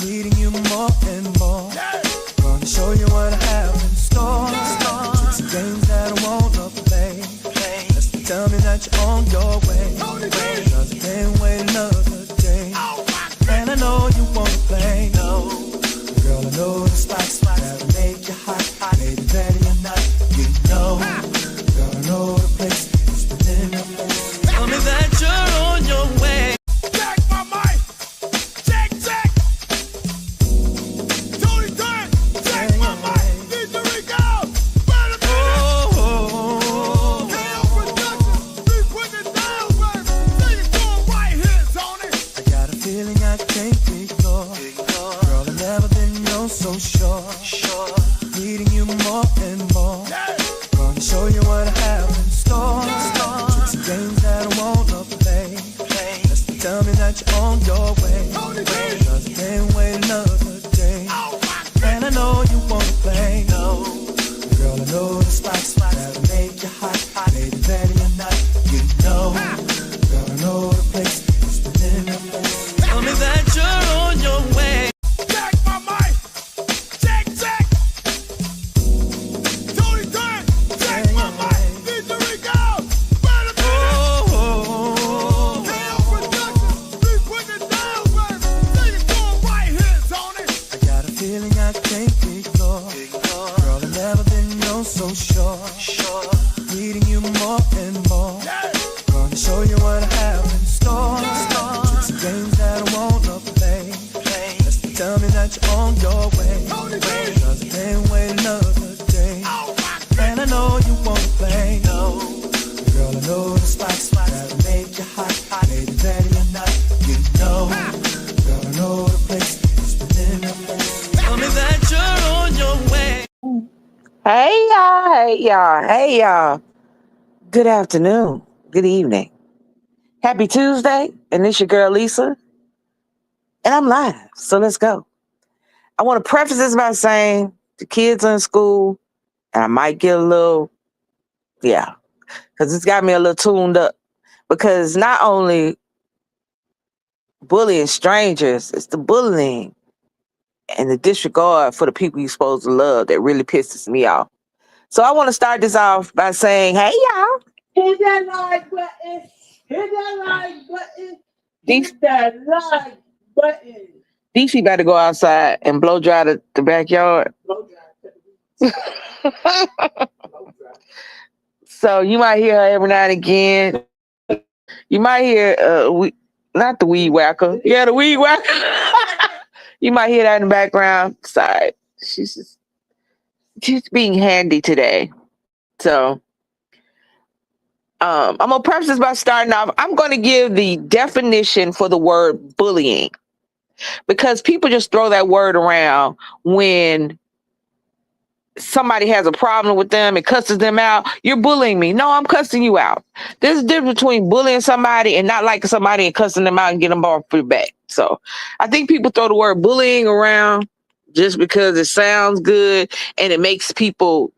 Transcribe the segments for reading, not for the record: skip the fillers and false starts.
Needing you more and more. Gonna show you what I have in store. Tricks and games that I wanna play. Just tell me that you're on your way. Cause I can't wait another day. And I know you wanna play. Girl, I know the spots that'll make you hot. Maybe ready or not, you know. Girl, I know the place. It's within your place. Tell me that you're on your way. Check my mic. Check, check. Tony Turn. Check my mic. DJ Rico. Better be KO Productions. We putting it down, baby. Take it to 'em right here, Tony. I got a feeling I can't ignore. Girl, I've never been known so sure. Needing you more and more. Gonna show you what I have in store. Tricks and games that I wanna play. Just tell me that you're on your way. Cause I can't wait another day. And I know you wanna play. Girl, I know the spots that'll make you hot. Maybe ready or not, you know. Girl, I know the place. It's within your place. Tell me that you're on your way. Check my mic. Check, check. Tony Turn. Check my mic. DJ Rico. Better be KO Productions. We putting it down, baby. Take it to 'em right here, Tony. I got a feeling I can't ignore. Girl, I've never been known so sure. Needing you more and more. Gonna show you what I have in store. Tricks and games that I wanna play. Just tell me that you're on your way. Cause I can't wait another day. And I know you wanna play. Girl, I know the spots that'll make you hot. Maybe ready or not, you know. Girl, I know the place. It's within your place. Tell me that you're on your way. Hey y'all, hey y'all, hey y'all. Good afternoon, good evening. Happy Tuesday, and it's your girl Lisa. And I'm live, so let's go. I want to preface this by saying the kids are in school, and I might get a little, because it's got me a little tuned up. Because not only bullying strangers, it's the bullying and the disregard for the people you're supposed to love that really pisses me off. So I want to start this off by saying, hey, y'all. Hit that like button. Hit that like button. These, Hit that like button. these people got to go outside and blow dry the backyard. Blow dry. Blow dry. So you might hear her every now and again. You might hear, not the weed whacker. Yeah, the weed whacker. You might hear that in the background. Sorry. She's being handy today. So I'm going to preface this by starting off. I'm going to give the definition for the word bullying, because people just throw that word around when somebody has a problem with them and cusses them out. You're bullying me. No, I'm cussing you out. There's a difference between bullying somebody and not liking somebody and cussing them out and getting them off your back. So I think people throw the word bullying around just because it sounds good and it makes people,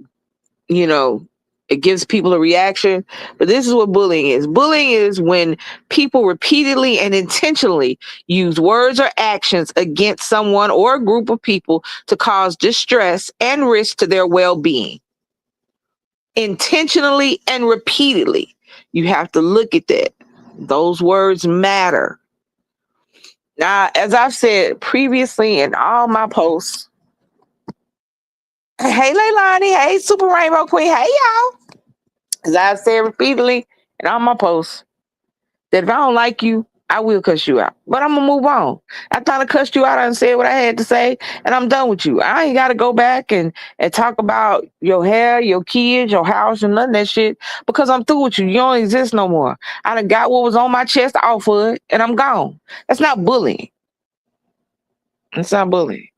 it gives people a reaction. But this is what bullying is. Bullying is when people repeatedly and intentionally use words or actions against someone or a group of people to cause distress and risk to their well-being. Intentionally and repeatedly. You have to look at that. Those words matter. Now, as I've said previously in all my posts, hey, Leilani, hey, Super Rainbow Queen, hey, y'all. As I've said repeatedly in all my posts, that if I don't like you, I will cuss you out. But I'm going to move on. After I cussed you out, I said what I had to say, and I'm done with you. I ain't got to go back and talk about your hair, your kids, your house, and none of that shit, because I'm through with you. You don't exist no more. I done got what was on my chest off of it, and I'm gone. That's not bullying. That's not bullying.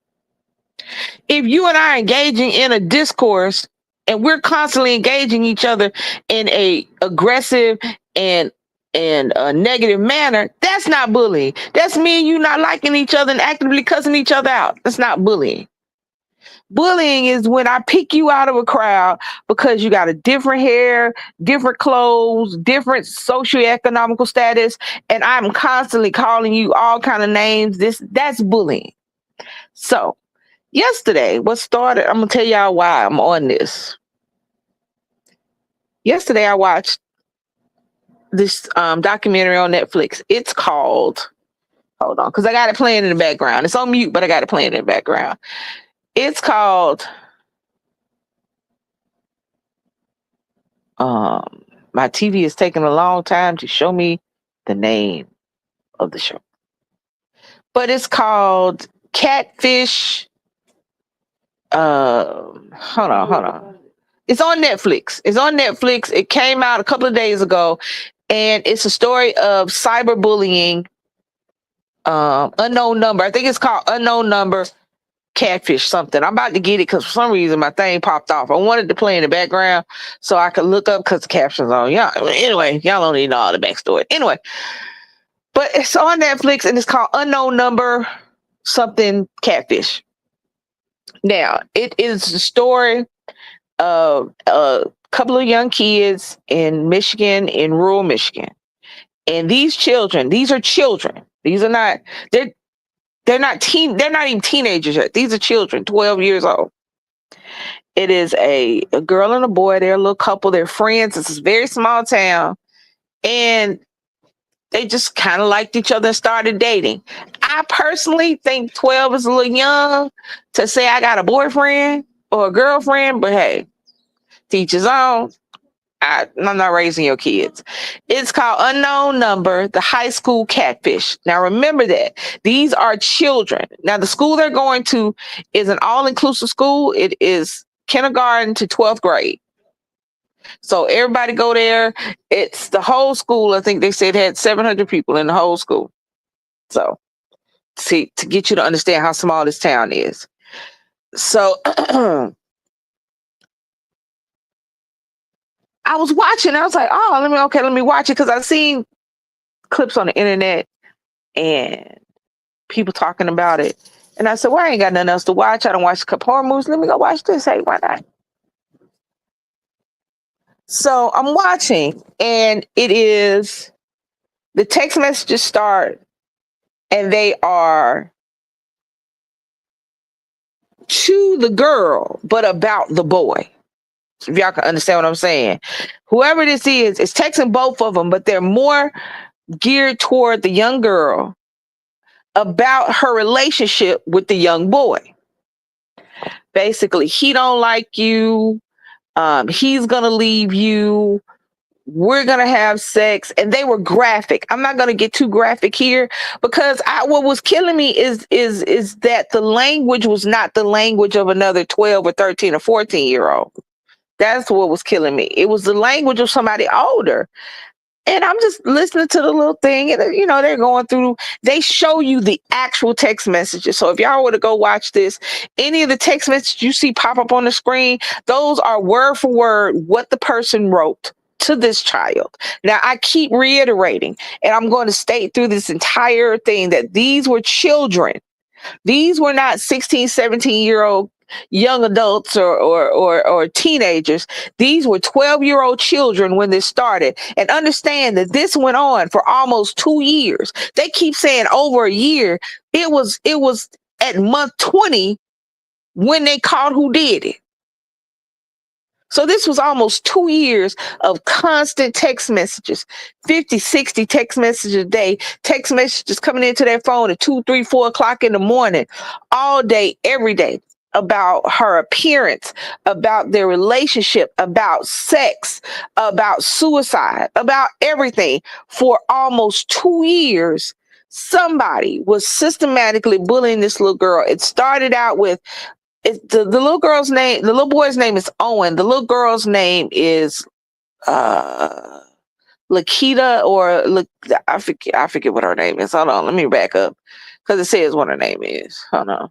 If you and I are engaging in a discourse and we're constantly engaging each other in a aggressive and a negative manner, that's not bullying. That's me and you not liking each other and actively cussing each other out. That's not bullying. Bullying is when I pick you out of a crowd because you got a different hair, different clothes, different socioeconomical status, and I'm constantly calling you all kind of names. That's bullying. So yesterday, what started, I'm gonna tell y'all why I'm on this. Yesterday I watched this documentary on Netflix. It's called, hold on, because I got it playing in the background. It's on mute, but I got it playing in the background. It's called my TV is taking a long time to show me the name of the show. But it's called Catfish. Hold on. It's on Netflix. It's on Netflix. It came out a couple of days ago, and it's a story of cyberbullying. Unknown number. I think it's called Unknown Number Catfish something. I'm about to get it because for some reason my thing popped off. I wanted to play in the background so I could look up because the captions on. Yeah. Anyway, y'all don't need to know all the backstory. Anyway, but it's on Netflix and it's called Unknown Number something Catfish. Now, it is the story of a couple of young kids in Michigan, in rural Michigan. And these children, these are children. These are not, they're not even teenagers yet. These are children, 12 years old. It is a girl and a boy. They're a little couple. They're friends. It's a very small town. And they just kind of liked each other and started dating. I personally think 12 is a little young to say I got a boyfriend or a girlfriend, but hey, teach his own. I'm not raising your kids. It's called Unknown Number, the high school catfish. Now remember that these are children. Now the school they're going to is an all-inclusive school. It is kindergarten to 12th grade. So everybody go there. It's the whole school. I think they said had 700 people in the whole school. So see, to get you to understand how small this town is. So I was watching. I was like, oh, let me watch it because I've seen clips on the internet and people talking about it. And I said, well, I ain't got nothing else to watch. I don't watch a couple horror movies. Let me go watch this. Hey, why not? So I'm watching, and it is the text messages start, and they are to the girl, but about the boy. If y'all can understand what I'm saying. Whoever this is texting both of them, but they're more geared toward the young girl about her relationship with the young boy. Basically, he don't like you. He's gonna leave you. We're gonna have sex, and they were graphic. I'm not gonna get too graphic here because what was killing me is that the language was not the language of another 12 or 13 or 14-year-old. That's what was killing me. It was the language of somebody older. And I'm just listening to the little thing, and they're going through. They show you the actual text messages. So if y'all were to go watch this, any of the text messages you see pop up on the screen, those are word for word what the person wrote to this child. Now I keep reiterating, and I'm going to state through this entire thing that these were children. These were not 16, 17-year-old young adults or teenagers. These were 12-year-old children when this started. And understand that this went on for almost 2 years. They keep saying over a year. It was at month 20 when they caught who did it. So this was almost 2 years of constant text messages, 50, 60 text messages a day, text messages coming into their phone at 2, 3, 4 o'clock in the morning, all day, every day, about her appearance, about their relationship, about sex, about suicide, about everything. For almost 2 years, somebody was systematically bullying this little girl. It started out with the little girl's name, the little boy's name is Owen. The little girl's name is Lakita I forget what her name is. Hold on, let me back up because it says what her name is. Hold on.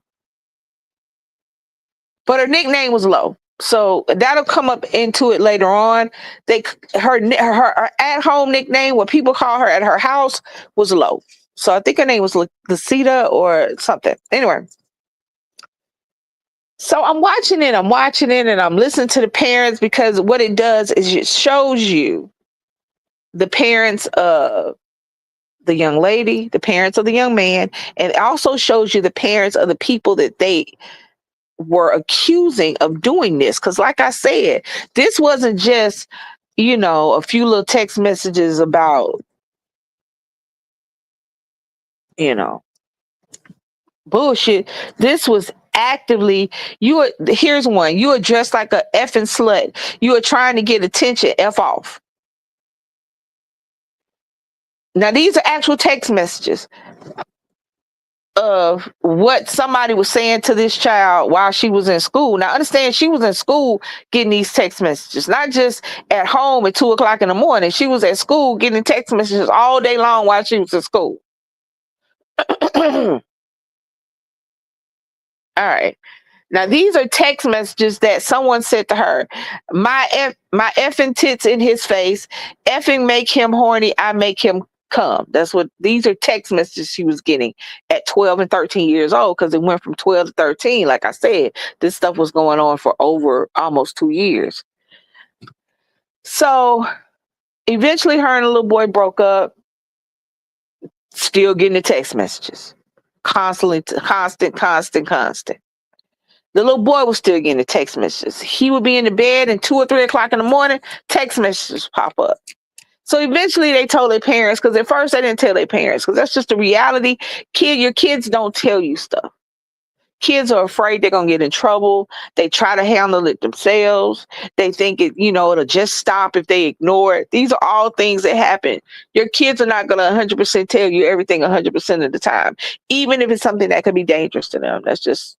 But her nickname was Low. So that'll come up into it later on. Her at-home nickname, what people call her at her house, was Low. So I think her name was Lucita or something. Anyway. So I'm watching it, and I'm listening to the parents because what it does is it shows you the parents of the young lady, the parents of the young man, and it also shows you the parents of the people that they were accusing of doing this. Because, like I said, this wasn't just, a few little text messages about, you know, bullshit. This was actively, here's one, you are dressed like a effing slut. You are trying to get attention. F off. Now, these are actual text messages of what somebody was saying to this child while she was in school. Now, understand, she was in school getting these text messages, not just at home at 2 o'clock in the morning. She was at school getting text messages all day long while she was in school. All right. Now, these are text messages that someone said to her. My effing tits in his face, effing make him horny, I make him come. That's what these are text messages she was getting at 12 and 13 years old, because it went from 12 to 13. Like I said, this stuff was going on for over almost 2 years. So eventually her and the little boy broke up, still getting the text messages. Constantly, constant. The little boy was still getting the text messages. He would be in the bed and 2 or 3 o'clock in the morning, text messages pop up. So eventually they told their parents, because at first they didn't tell their parents, because that's just the reality. Your kids don't tell you stuff. Kids are afraid they're gonna get in trouble. They try to handle it themselves. They think it'll just stop if they ignore it. These are all things that happen. Your kids are not gonna 100% tell you everything 100% of the time, even if it's something that could be dangerous to them. That's just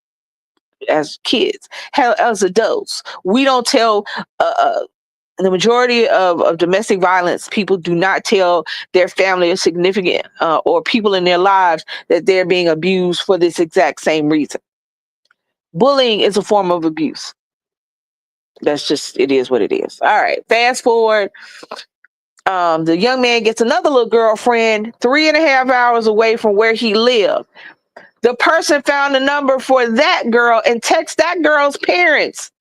as kids. Hell, as adults, we don't tell. The majority of domestic violence, people do not tell their family or significant or people in their lives that they're being abused for this exact same reason. Bullying is a form of abuse. That's just, it is what it is. All right, fast forward. The young man gets another little girlfriend 3.5 hours away from where he lived. The person found the number for that girl and text that girl's parents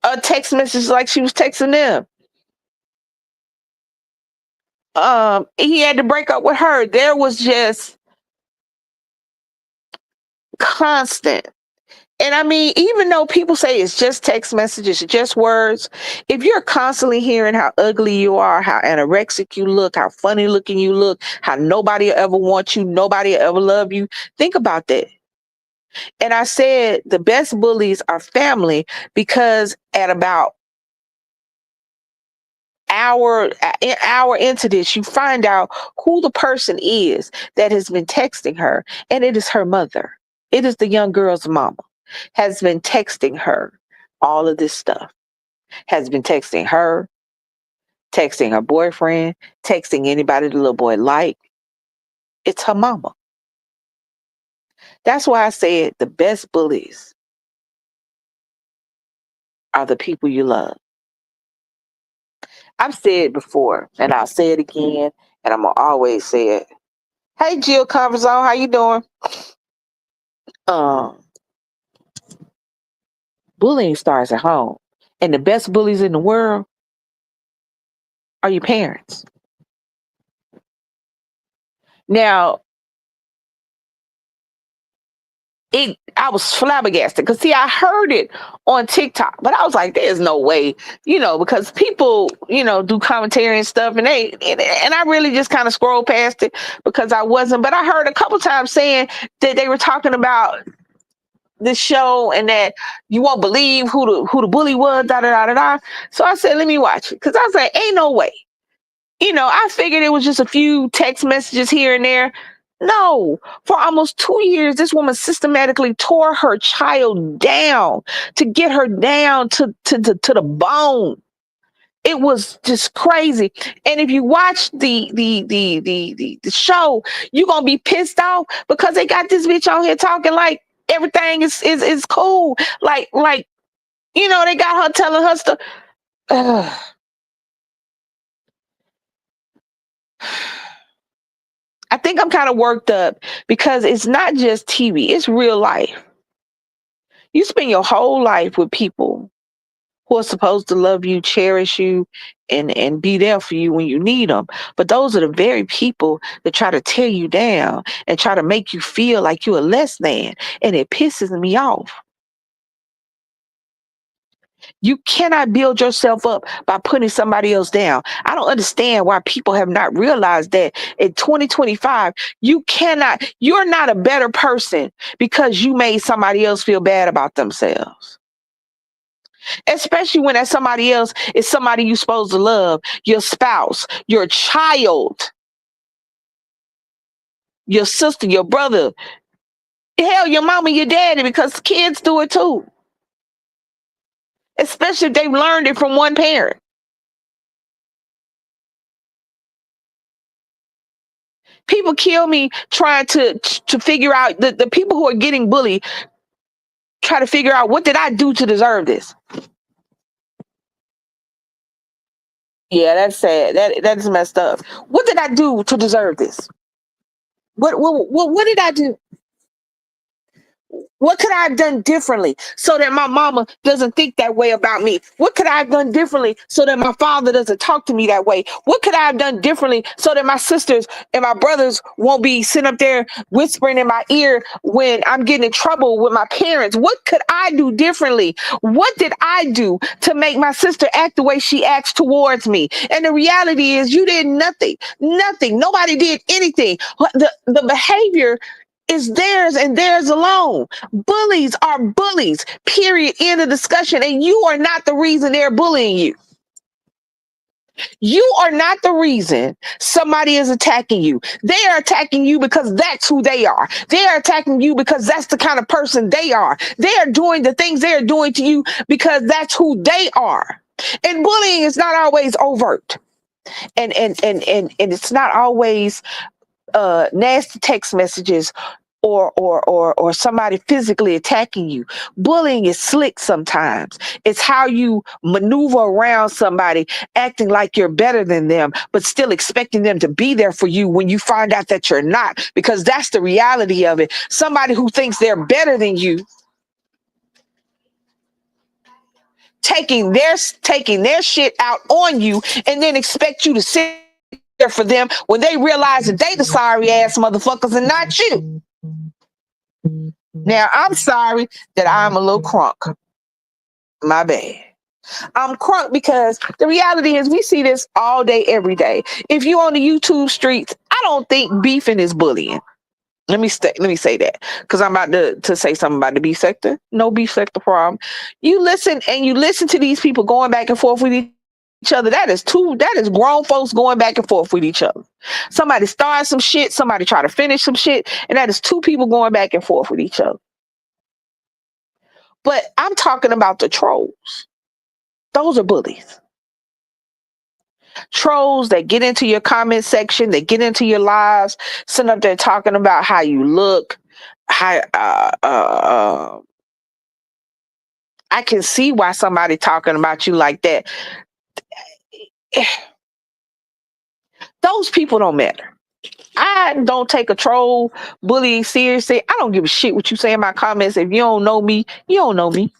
a text message like she was texting them. He had to break up with her. There was just constant. And I mean, even though people say it's just text messages, just words, if you're constantly hearing how ugly you are, how anorexic you look, how funny looking you look, how nobody will ever want you, nobody will ever love you, think about that. And I said the best bullies are family, because at about hour into this, you find out who the person is that has been texting her, and it is her mother. It is the young girl's mama, has been texting her all of this stuff, has been texting her, texting her boyfriend, texting anybody the little boy like. It's her mama. That's why I said the best bullies are the people you love. I've said it before, and I'll say it again, and I'm gonna always say it. Hey, Jill Comfort Zone, how you doing? Um, Bullying starts at home, and the best bullies in the world are your parents. Now, I was flabbergasted because, see, I heard it on TikTok, but I was like, there's no way, because people, do commentary and stuff, and I really just kind of scrolled past it because I wasn't. But I heard a couple times saying that they were talking about this show and that you won't believe who the bully was, da da da da da. So I said, let me watch it, because I was like, ain't no way. I figured it was just a few text messages here and there. No, for almost 2 years, this woman systematically tore her child down to get her down to the bone. It was just crazy. And if you watch the show, you're gonna be pissed off because they got this bitch on here talking like everything is cool. Like they got her telling her stuff. I think I'm kind of worked up because it's not just TV, it's real life. You spend your whole life with people who are supposed to love you, cherish you, and be there for you when you need them. But those are the very people that try to tear you down and try to make you feel like you're less than. And it pisses me off. You cannot build yourself up by putting somebody else down. I don't understand why people have not realized that in 2025, you're not a better person because you made somebody else feel bad about themselves. Especially when that somebody else is somebody you're supposed to love, your spouse, your child, your sister, your brother, hell, your mama, your daddy, because kids do it too. Especially if they've learned it from one parent. People kill me trying to figure out the people who are getting bullied, try to figure out what did I do to deserve this. Yeah, that's sad. That's messed up. What did I do to deserve this? What did I do? What could I have done differently so that my mama doesn't think that way about me? What could I have done differently so that my father doesn't talk to me that way? What could I have done differently so that my sisters and my brothers won't be sitting up there whispering in my ear when I'm getting in trouble with my parents? What could I do differently? What did I do to make my sister act the way she acts towards me? And the reality is you did nothing. Nothing. Nobody did anything. The behavior is theirs and theirs alone. Bullies are bullies, period. End of discussion. And you are not the reason they're bullying you. You are not the reason somebody is attacking you. They are attacking you because that's who they are. They are attacking you because that's the kind of person they are. They are doing the things they are doing to you because that's who they are. And bullying is not always overt. And it's not always nasty text messages or somebody physically attacking you. Bullying is slick sometimes. It's how you maneuver around somebody acting like you're better than them, but still expecting them to be there for you when you find out that you're not, because that's the reality of it. Somebody who thinks they're better than you, taking their shit out on you and then expect you to sit there for them when they realize that they the sorry ass motherfuckers and not you. Now, I'm sorry that I'm a little crunk. My bad. I'm crunk because the reality is we see this all day, every day. If you on the YouTube streets, I don't think beefing is bullying. Let me say that because I'm about to say something about the beef sector. No beef sector problem. You listen to these people going back and forth with each other. That is grown folks going back and forth with each other. Somebody starts some shit, somebody try to finish some shit, and that is two people going back and forth with each other. But I'm talking about the trolls. Those are bullies. Trolls that get into your comment section, that get into your lives, sitting up there talking about how you look, how I can see why somebody talking about you like that. Those people don't matter. I don't take a troll bullying seriously. I don't give a shit what you say in my comments. If you don't know me, you don't know me.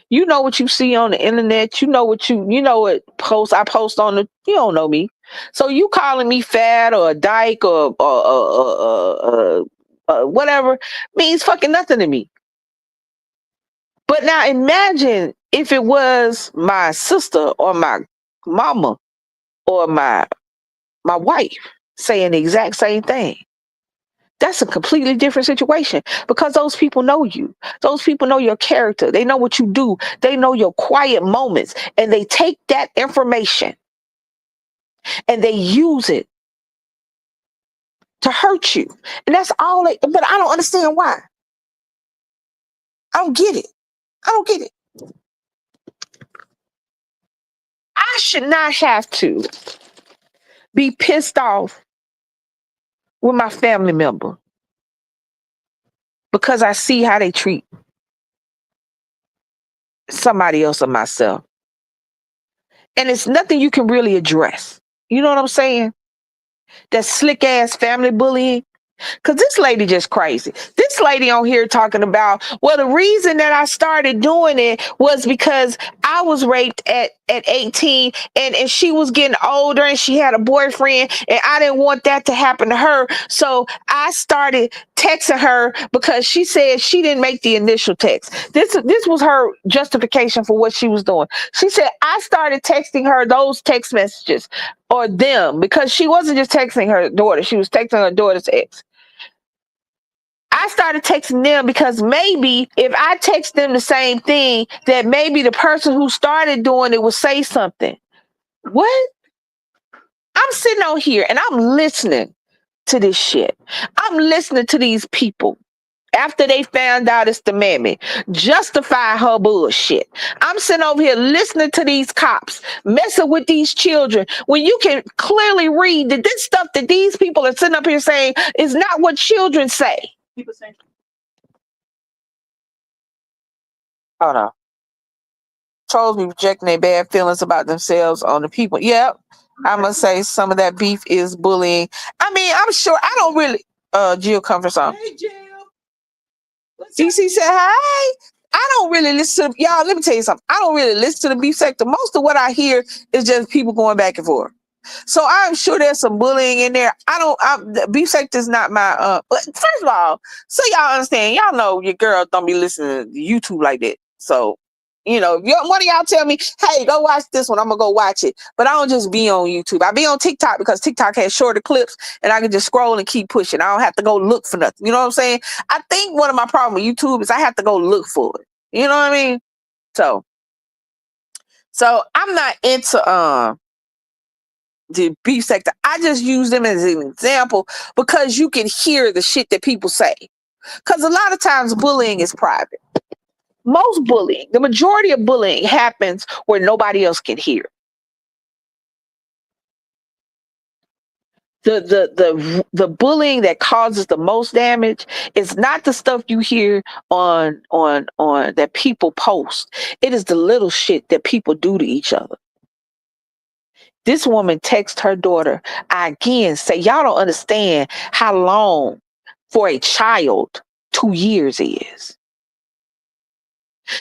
You know what you see on the internet. You know what posts I post on the. You don't know me, so you calling me fat or a dyke or whatever means fucking nothing to me. But now imagine if it was my sister or my mama or my wife saying the exact same thing. That's a completely different situation because those people know you. Those people know your character. They know what you do. They know your quiet moments, and they take that information and they use it to hurt you. And that's all but I don't understand why. I don't get it. I don't get it. I should not have to be pissed off with my family member because I see how they treat somebody else or myself. And it's nothing you can really address. You know what I'm saying? That slick ass family bullying. Because this lady just crazy. This lady on here talking about, well, the reason that I started doing it was because I was raped at 18 and she was getting older and she had a boyfriend and I didn't want that to happen to her. So I started texting her because she said she didn't make the initial text. This was her justification for what she was doing. She said, I started texting her those text messages or them because she wasn't just texting her daughter. She was texting her daughter's ex. I started texting them because maybe if I text them the same thing, that maybe the person who started doing it would say something. What? I'm sitting on here and I'm listening to this shit. I'm listening to these people after they found out it's the mammy justify her bullshit. I'm sitting over here listening to these cops messing with these children when you can clearly read that this stuff that these people are sitting up here saying is not what children say. People say, Hold on. Trolls be projecting their bad feelings about themselves on the people. Yep. I'm gonna say some of that beef is bullying. I mean, I'm sure I don't really Jill comfort song. hey, Jill. What's up? DC said, hi. I don't really listen to y'all. Let me tell you something. I don't really listen to the beef sector. Most of what I hear is just people going back and forth. So I'm sure there's some bullying in there. The beef sector is not my but first of all, so y'all understand, y'all know your girl don't be listening to YouTube like that. So, you know, one of y'all tell me, hey, go watch this one, I'm gonna go watch it. But I don't just be on YouTube. I be on TikTok because TikTok has shorter clips and I can just scroll and keep pushing. I don't have to go look for nothing. You know what I'm saying? I think one of my problems with YouTube is I have to go look for it. You know what I mean? So I'm not into the beef sector. I just use them as an example because you can hear the shit that people say. Because a lot of times bullying is private. Most bullying, the majority of bullying happens where nobody else can hear. The bullying that causes the most damage is not the stuff you hear on that people post. It is the little shit that people do to each other. This woman texts her daughter. I again say, y'all don't understand how long for a child 2 years is.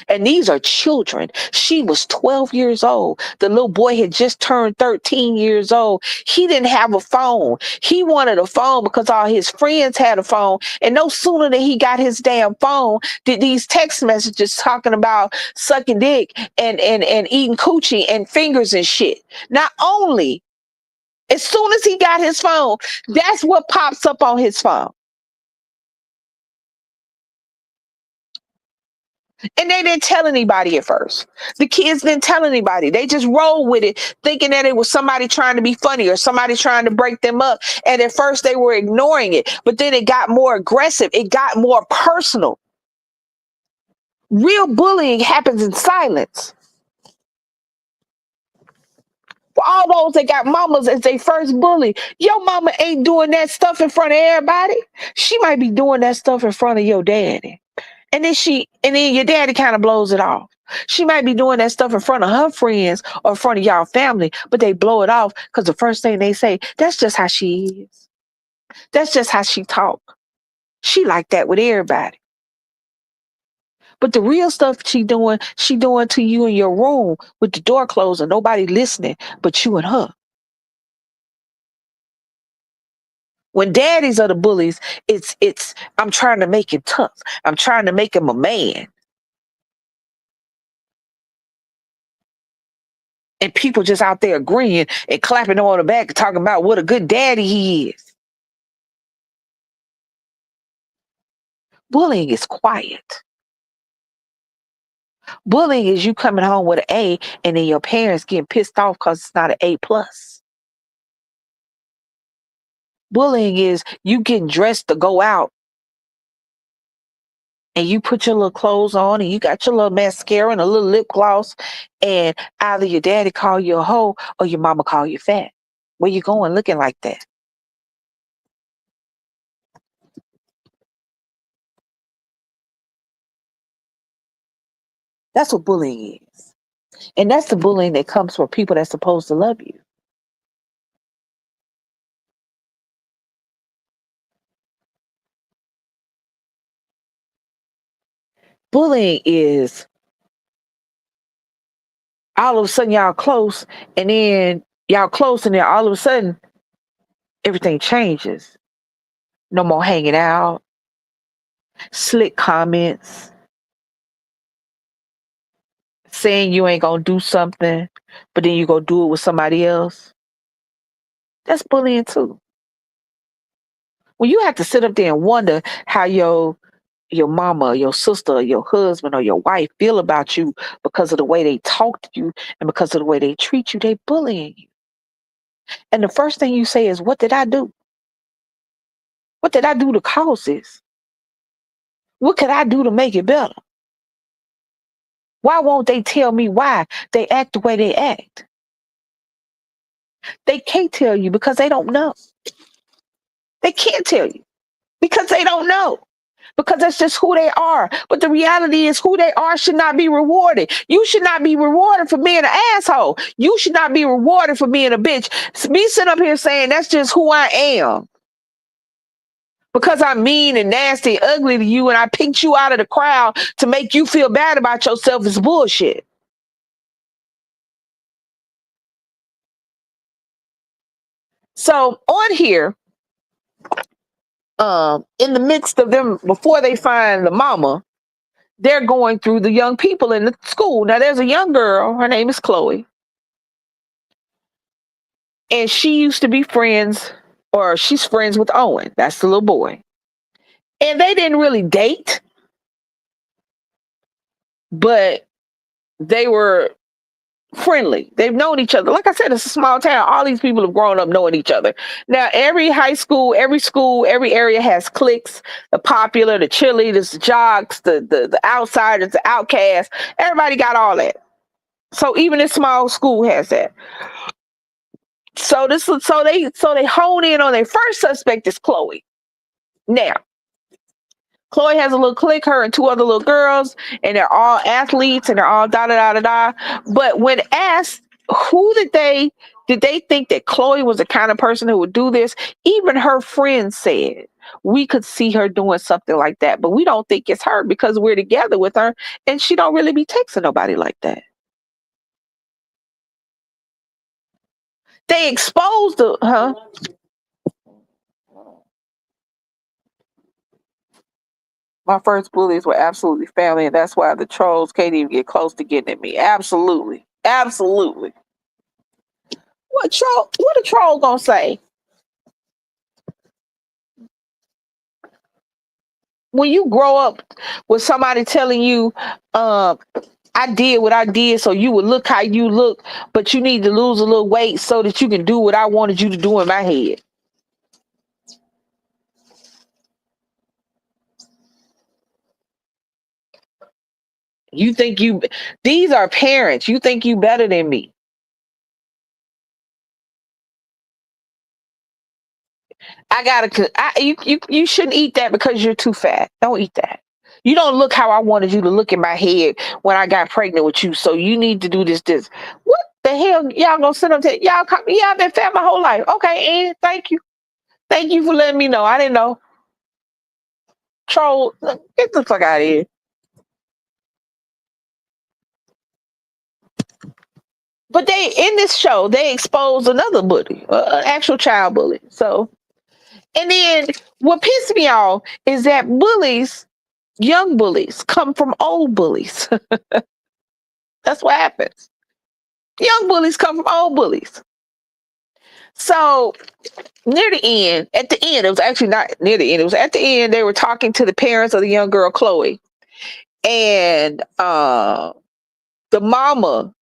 And these are children. She was 12 years old. The little boy had just turned 13 years old. He didn't have a phone. He wanted a phone because all his friends had a phone. And no sooner than he got his damn phone did these text messages talking about sucking dick and eating coochie and fingers and shit. Not only, as soon as he got his phone, that's what pops up on his phone. And they didn't tell anybody at first. The kids didn't tell anybody. They just rolled with it, thinking that it was somebody trying to be funny or somebody trying to break them up. And at first they were ignoring it, but then it got more aggressive. It got more personal. Real bullying happens in silence. For all those that got mamas as their first bully, your mama ain't doing that stuff in front of everybody. She might be doing that stuff in front of your daddy. And then your daddy kind of blows it off. She might be doing that stuff in front of her friends or in front of y'all family, but they blow it off because the first thing they say, that's just how she is. That's just how she talk. She like that with everybody. But the real stuff she doing to you in your room with the door closed and nobody listening but you and her. When daddies are the bullies, it's I'm trying to make him tough. I'm trying to make him a man. And people just out there agreeing and clapping on the back and talking about what a good daddy he is. Bullying is quiet. Bullying is you coming home with an A and then your parents getting pissed off because it's not an A plus. Bullying is you getting dressed to go out and you put your little clothes on and you got your little mascara and a little lip gloss and either your daddy call you a hoe or your mama call you fat. Where you going looking like that? That's what bullying is. And that's the bullying that comes from people that's supposed to love you. Bullying is all of a sudden y'all close, and then y'all close, and then all of a sudden everything changes. No more hanging out, slick comments, saying you ain't gonna do something, but then you go do it with somebody else. That's bullying too. When you have to sit up there and wonder how your mama, your sister, your husband, or your wife feel about you because of the way they talk to you and because of the way they treat you, they bullying you. And the first thing you say is, "What did I do? What did I do to cause this? What could I do to make it better? Why won't they tell me why they act the way they act?" They can't tell you because they don't know. They can't tell you because they don't know. Because that's just who they are. But the reality is, who they are should not be rewarded. You should not be rewarded for being an asshole. You should not be rewarded for being a bitch. Me sitting up here saying that's just who I am. Because I'm mean and nasty and ugly to you and I picked you out of the crowd to make you feel bad about yourself is bullshit. So on here, in the midst of them, before they find the mama, they're going through the young people in the school. Now there's a young girl, her name is Chloe, and she used to be friends, or she's friends with Owen. That's the little boy. And they didn't really date, but they were friendly. They've known each other. Like I said, it's a small town. All these people have grown up knowing each other. Now, every high school, every area has cliques: the popular, the cheerleaders, the jocks, the outsiders, the outcasts. Everybody got all that. So even this small school has that. So they hone in on their first suspect is Chloe. Now, Chloe has a little clique, her and two other little girls, and they're all athletes and they're all da da da da da. But when asked who did they think that Chloe was the kind of person who would do this, even her friends said we could see her doing something like that, but we don't think it's her because we're together with her and she don't really be texting nobody like that. They exposed the my first bullies were absolutely family, and that's why the trolls can't even get close to getting at me. Absolutely. Absolutely. What a troll gonna say? When you grow up with somebody telling you, I did what I did so you would look how you look, but you need to lose a little weight so that you can do what I wanted you to do in my head. You think these are parents. You think you better than me. You shouldn't eat that because you're too fat. Don't eat that. You don't look how I wanted you to look in my head when I got pregnant with you. So you need to do this. What the hell y'all gonna sit up to y'all come? Yeah, I've been fat my whole life. Okay, and thank you. Thank you for letting me know. I didn't know. Troll, get the fuck out of here. But they in this show they expose another bully, an actual child bully. So and then what pissed me off is that bullies, young bullies, come from old bullies. That's what happens. Young bullies come from old bullies. So near the end, at the end, it was actually not near the end. It was at the end. They were talking to the parents of the young girl, Chloe, and the mama.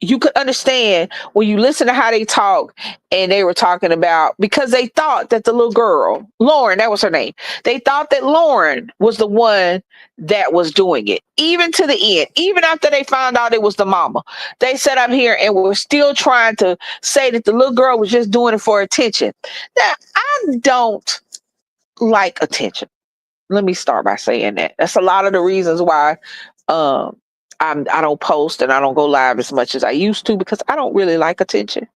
You could understand when you listen to how they talk, and they were talking about because they thought that the little girl, Lauren, that was her name. They thought that Lauren was the one that was doing it, even to the end, even after they found out it was the mama. They sat up here and were still trying to say that the little girl was just doing it for attention. Now, I don't like attention. Let me start by saying that. That's a lot of the reasons why um I don't post and I don't go live as much as I used to because I don't really like attention.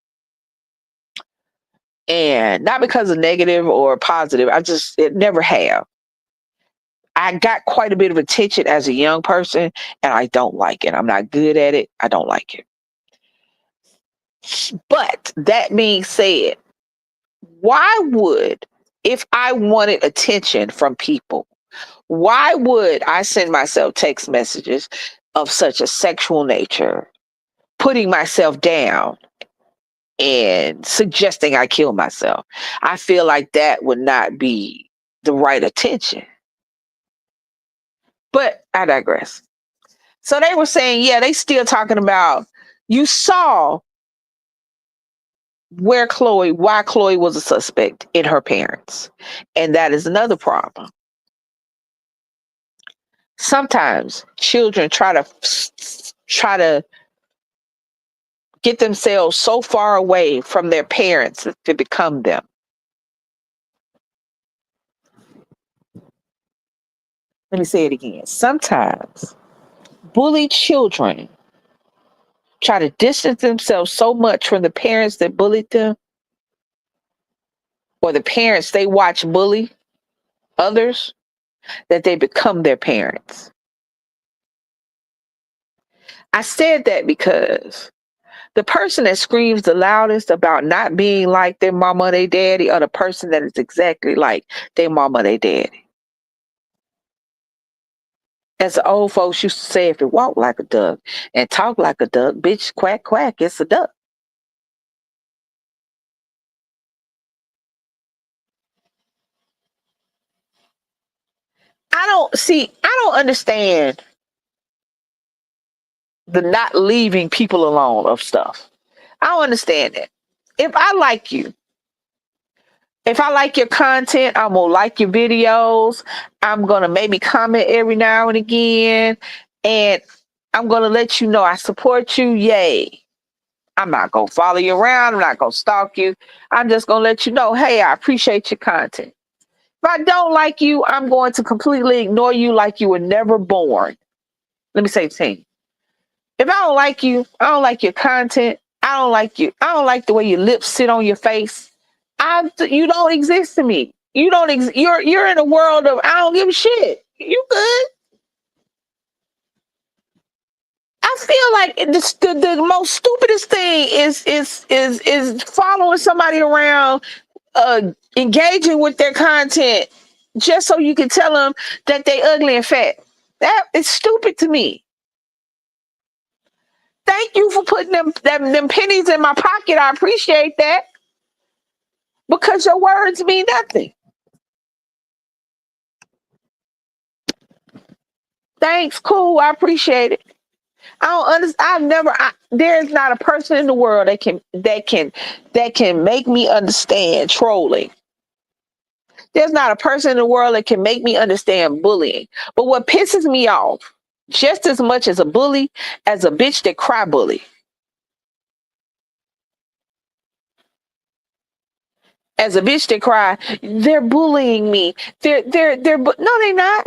And not because of negative or positive. I just it never have. I got quite a bit of attention as a young person, and I don't like it. I'm not good at it. I don't like it. But that being said, why would, if I wanted attention from people, why would I send myself text messages of such a sexual nature, putting myself down and suggesting I kill myself? I feel like that would not be the right attention. But I digress. So they were saying, yeah, they still talking about, you saw why Chloe was a suspect in her parents. And that is another problem. Sometimes children try to get themselves so far away from their parents to become them. Let me say it again. Sometimes bullied children try to distance themselves so much from the parents that bullied them, or the parents they watch bully others, that they become their parents. I said that because the person that screams the loudest about not being like their mama or their daddy, or the person that is exactly like their mama or their daddy. As the old folks used to say, if it walk like a duck and talk like a duck, bitch, quack, quack, it's a duck. I don't understand the not leaving people alone of stuff. I don't understand that. If I like you, if I like your content, I'm gonna like your videos. I'm gonna maybe comment every now and again, and I'm gonna let you know I support you. Yay. I'm not gonna follow you around. I'm not gonna stalk you. I'm just gonna let you know, hey, I appreciate your content. If I don't like you, I'm going to completely ignore you like you were never born. Let me say the same. If I don't like you, I don't like your content. I don't like you. I don't like the way your lips sit on your face. You don't exist to me. You don't. You're in a world of I don't give a shit. You good? I feel like the most stupidest thing is following somebody around, engaging with their content just so you can tell them that they ugly and fat. That is stupid to me. Thank you for putting them pennies in my pocket. I appreciate that, because your words mean nothing. Thanks, cool. I appreciate it. I don't understand. There's not a person in the world that can make me understand trolling. There's not a person in the world that can make me understand bullying. But what pisses me off just as much as a bully, as a bitch that cry bully. As a bitch that cry, they're bullying me. No, they're not.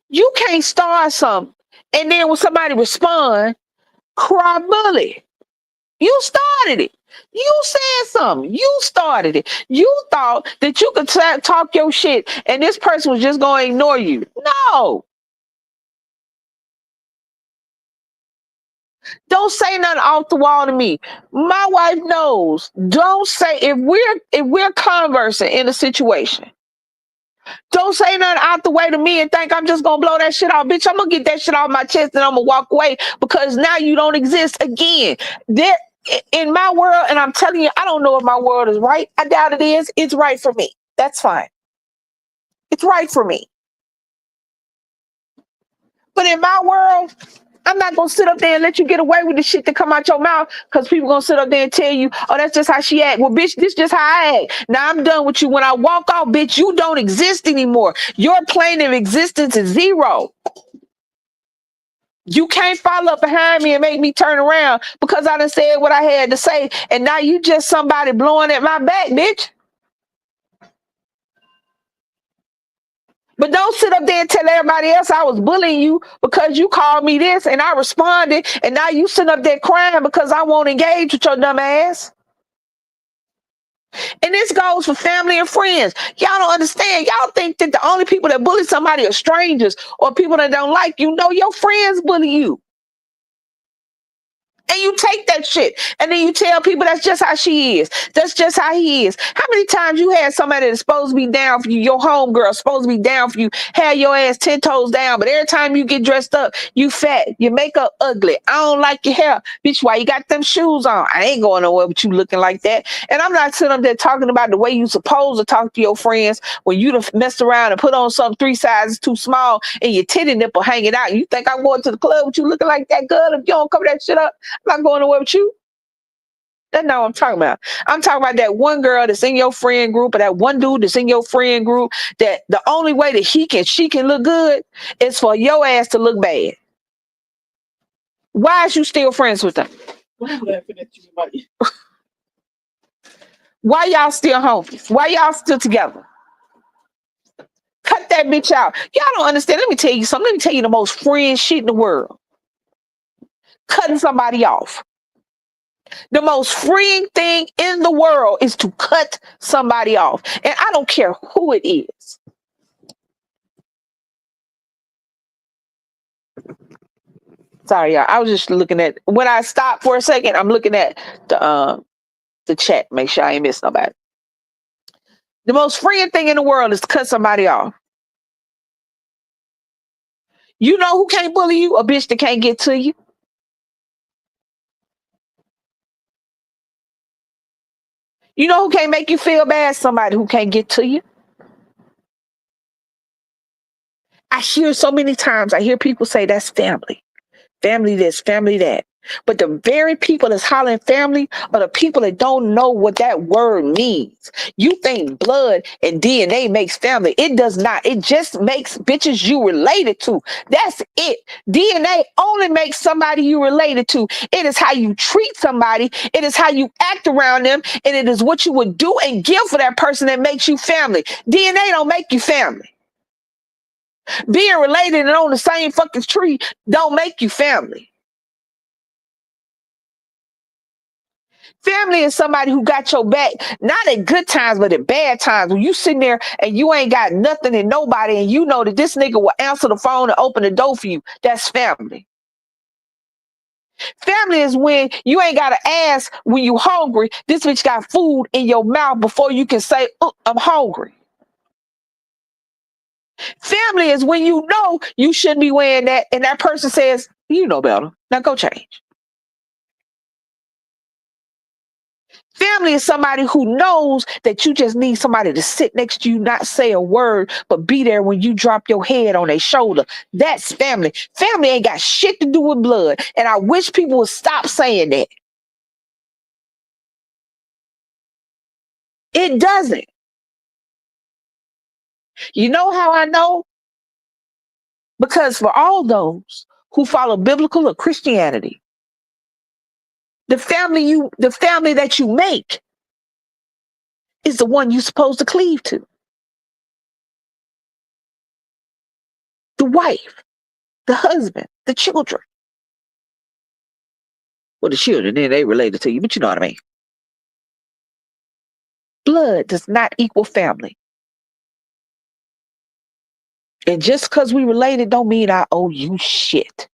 You can't start something, and then when somebody respond, cry bully. You started it. You said something. You started it. You thought that you could talk your shit and this person was just going to ignore you. No. Don't say nothing off the wall to me. My wife knows. Don't say, if we're conversing in a situation, don't say nothing out the way to me and think I'm just gonna blow that shit off. Bitch, I'm gonna get that shit off my chest and I'm gonna walk away, because now you don't exist again. There in my world, and I'm telling you, I don't know if my world is right. I doubt it is. It's right for me. That's fine. It's right for me. But in my world, I'm not gonna sit up there and let you get away with the shit that come out your mouth, because people gonna sit up there and tell you, oh, that's just how she act. Well, bitch, this just how I act. Now I'm done with you. When I walk off, bitch, you don't exist anymore. Your plane of existence is zero. You can't follow up behind me and make me turn around because I done said what I had to say, and now you just somebody blowing at my back, bitch. But don't sit up there and tell everybody else I was bullying you because you called me this and I responded, and now you sitting up there crying because I won't engage with your dumb ass. And this goes for family and friends. Y'all don't understand. Y'all think that the only people that bully somebody are strangers or people that don't like you. No, your friends bully you. And you take that shit and then you tell people that's just how she is. That's just how he is. How many times you had somebody that's supposed to be down for you, your homegirl supposed to be down for you, had your ass 10 toes down, but every time you get dressed up, you fat, your makeup ugly. I don't like your hair. Bitch, why you got them shoes on? I ain't going nowhere with you looking like that. And I'm not sitting up there talking about the way you supposed to talk to your friends when you done messed around and put on something 3 sizes too small and your titty nipple hanging out. You think I'm going to the club with you looking like that, girl? If you don't cover that shit up, I'm not going nowhere with you. That's not what I'm talking about. I'm talking about that one girl that's in your friend group or that one dude that's in your friend group that the only way that she can look good is for your ass to look bad. Why is you still friends with them? I'm laughing at you, buddy. Why y'all still homies? Why y'all still together? Cut that bitch out. Y'all don't understand. Let me tell you something. Let me tell you the most friend shit in the world. Cutting somebody off. The most freeing thing in the world is to cut somebody off. And I don't care who it is. Sorry, y'all. I was just looking at when I stopped for a second, I'm looking at the chat, make sure I ain't miss nobody. The most freeing thing in the world is to cut somebody off. You know who can't bully you? A bitch that can't get to you. You know who can't make you feel bad? Somebody who can't get to you. I hear so many times, I hear people say that's family. Family this, family that. But the very people that's hollering family are the people that don't know what that word means. You think blood and DNA makes family. It does not. It just makes bitches you related to. That's it. DNA only makes somebody you related to. It is how you treat somebody. It is how you act around them. And it is what you would do and give for that person that makes you family. DNA don't make you family. Being related and on the same fucking tree don't make you family. Family is somebody who got your back, not at good times, but at bad times. When you sitting there and you ain't got nothing and nobody, and you know that this nigga will answer the phone and open the door for you. That's family. Family is when you ain't got to ask when you hungry. This bitch got food in your mouth before you can say, I'm hungry. Family is when you know you shouldn't be wearing that, and that person says, you know better. Now go change. Family is somebody who knows that you just need somebody to sit next to you, not say a word, but be there when you drop your head on their shoulder. That's family. Family ain't got shit to do with blood. And I wish people would stop saying that. It doesn't. You know how I know? Because for all those who follow biblical or Christianity, the family that you make is the one you're supposed to cleave to. The wife, the husband, the children. Well, the children, then they related to you, but you know what I mean. Blood does not equal family. And just because we related don't mean I owe you shit.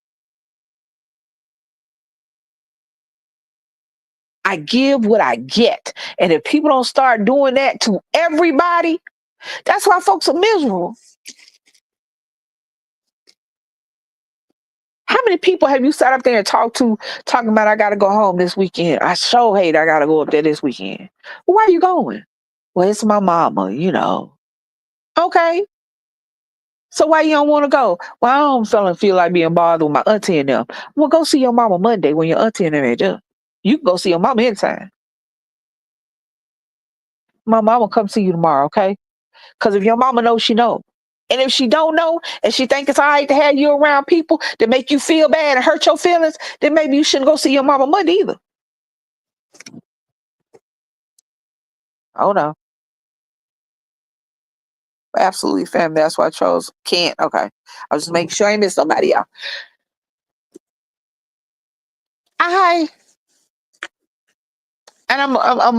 I give what I get. And if people don't start doing that to everybody, that's why folks are miserable. How many people have you sat up there and talked to talking about I gotta go home this weekend? I sure hate I gotta go up there this weekend. Well, where are you going? Well, it's my mama, you know. Okay. So why you don't want to go? Well, I don't feel like being bothered with my auntie and them. Well, go see your mama Monday when your auntie and them ain't there. You can go see your mama anytime. My mama come see you tomorrow, okay? Because if your mama knows, she know. And if she don't know and she think it's all right to have you around people that make you feel bad and hurt your feelings, then maybe you shouldn't go see your mama Monday either. Oh no. Absolutely, family. That's why I chose can't. Okay. I was just making sure I ain't miss somebody, y'all. I and I'm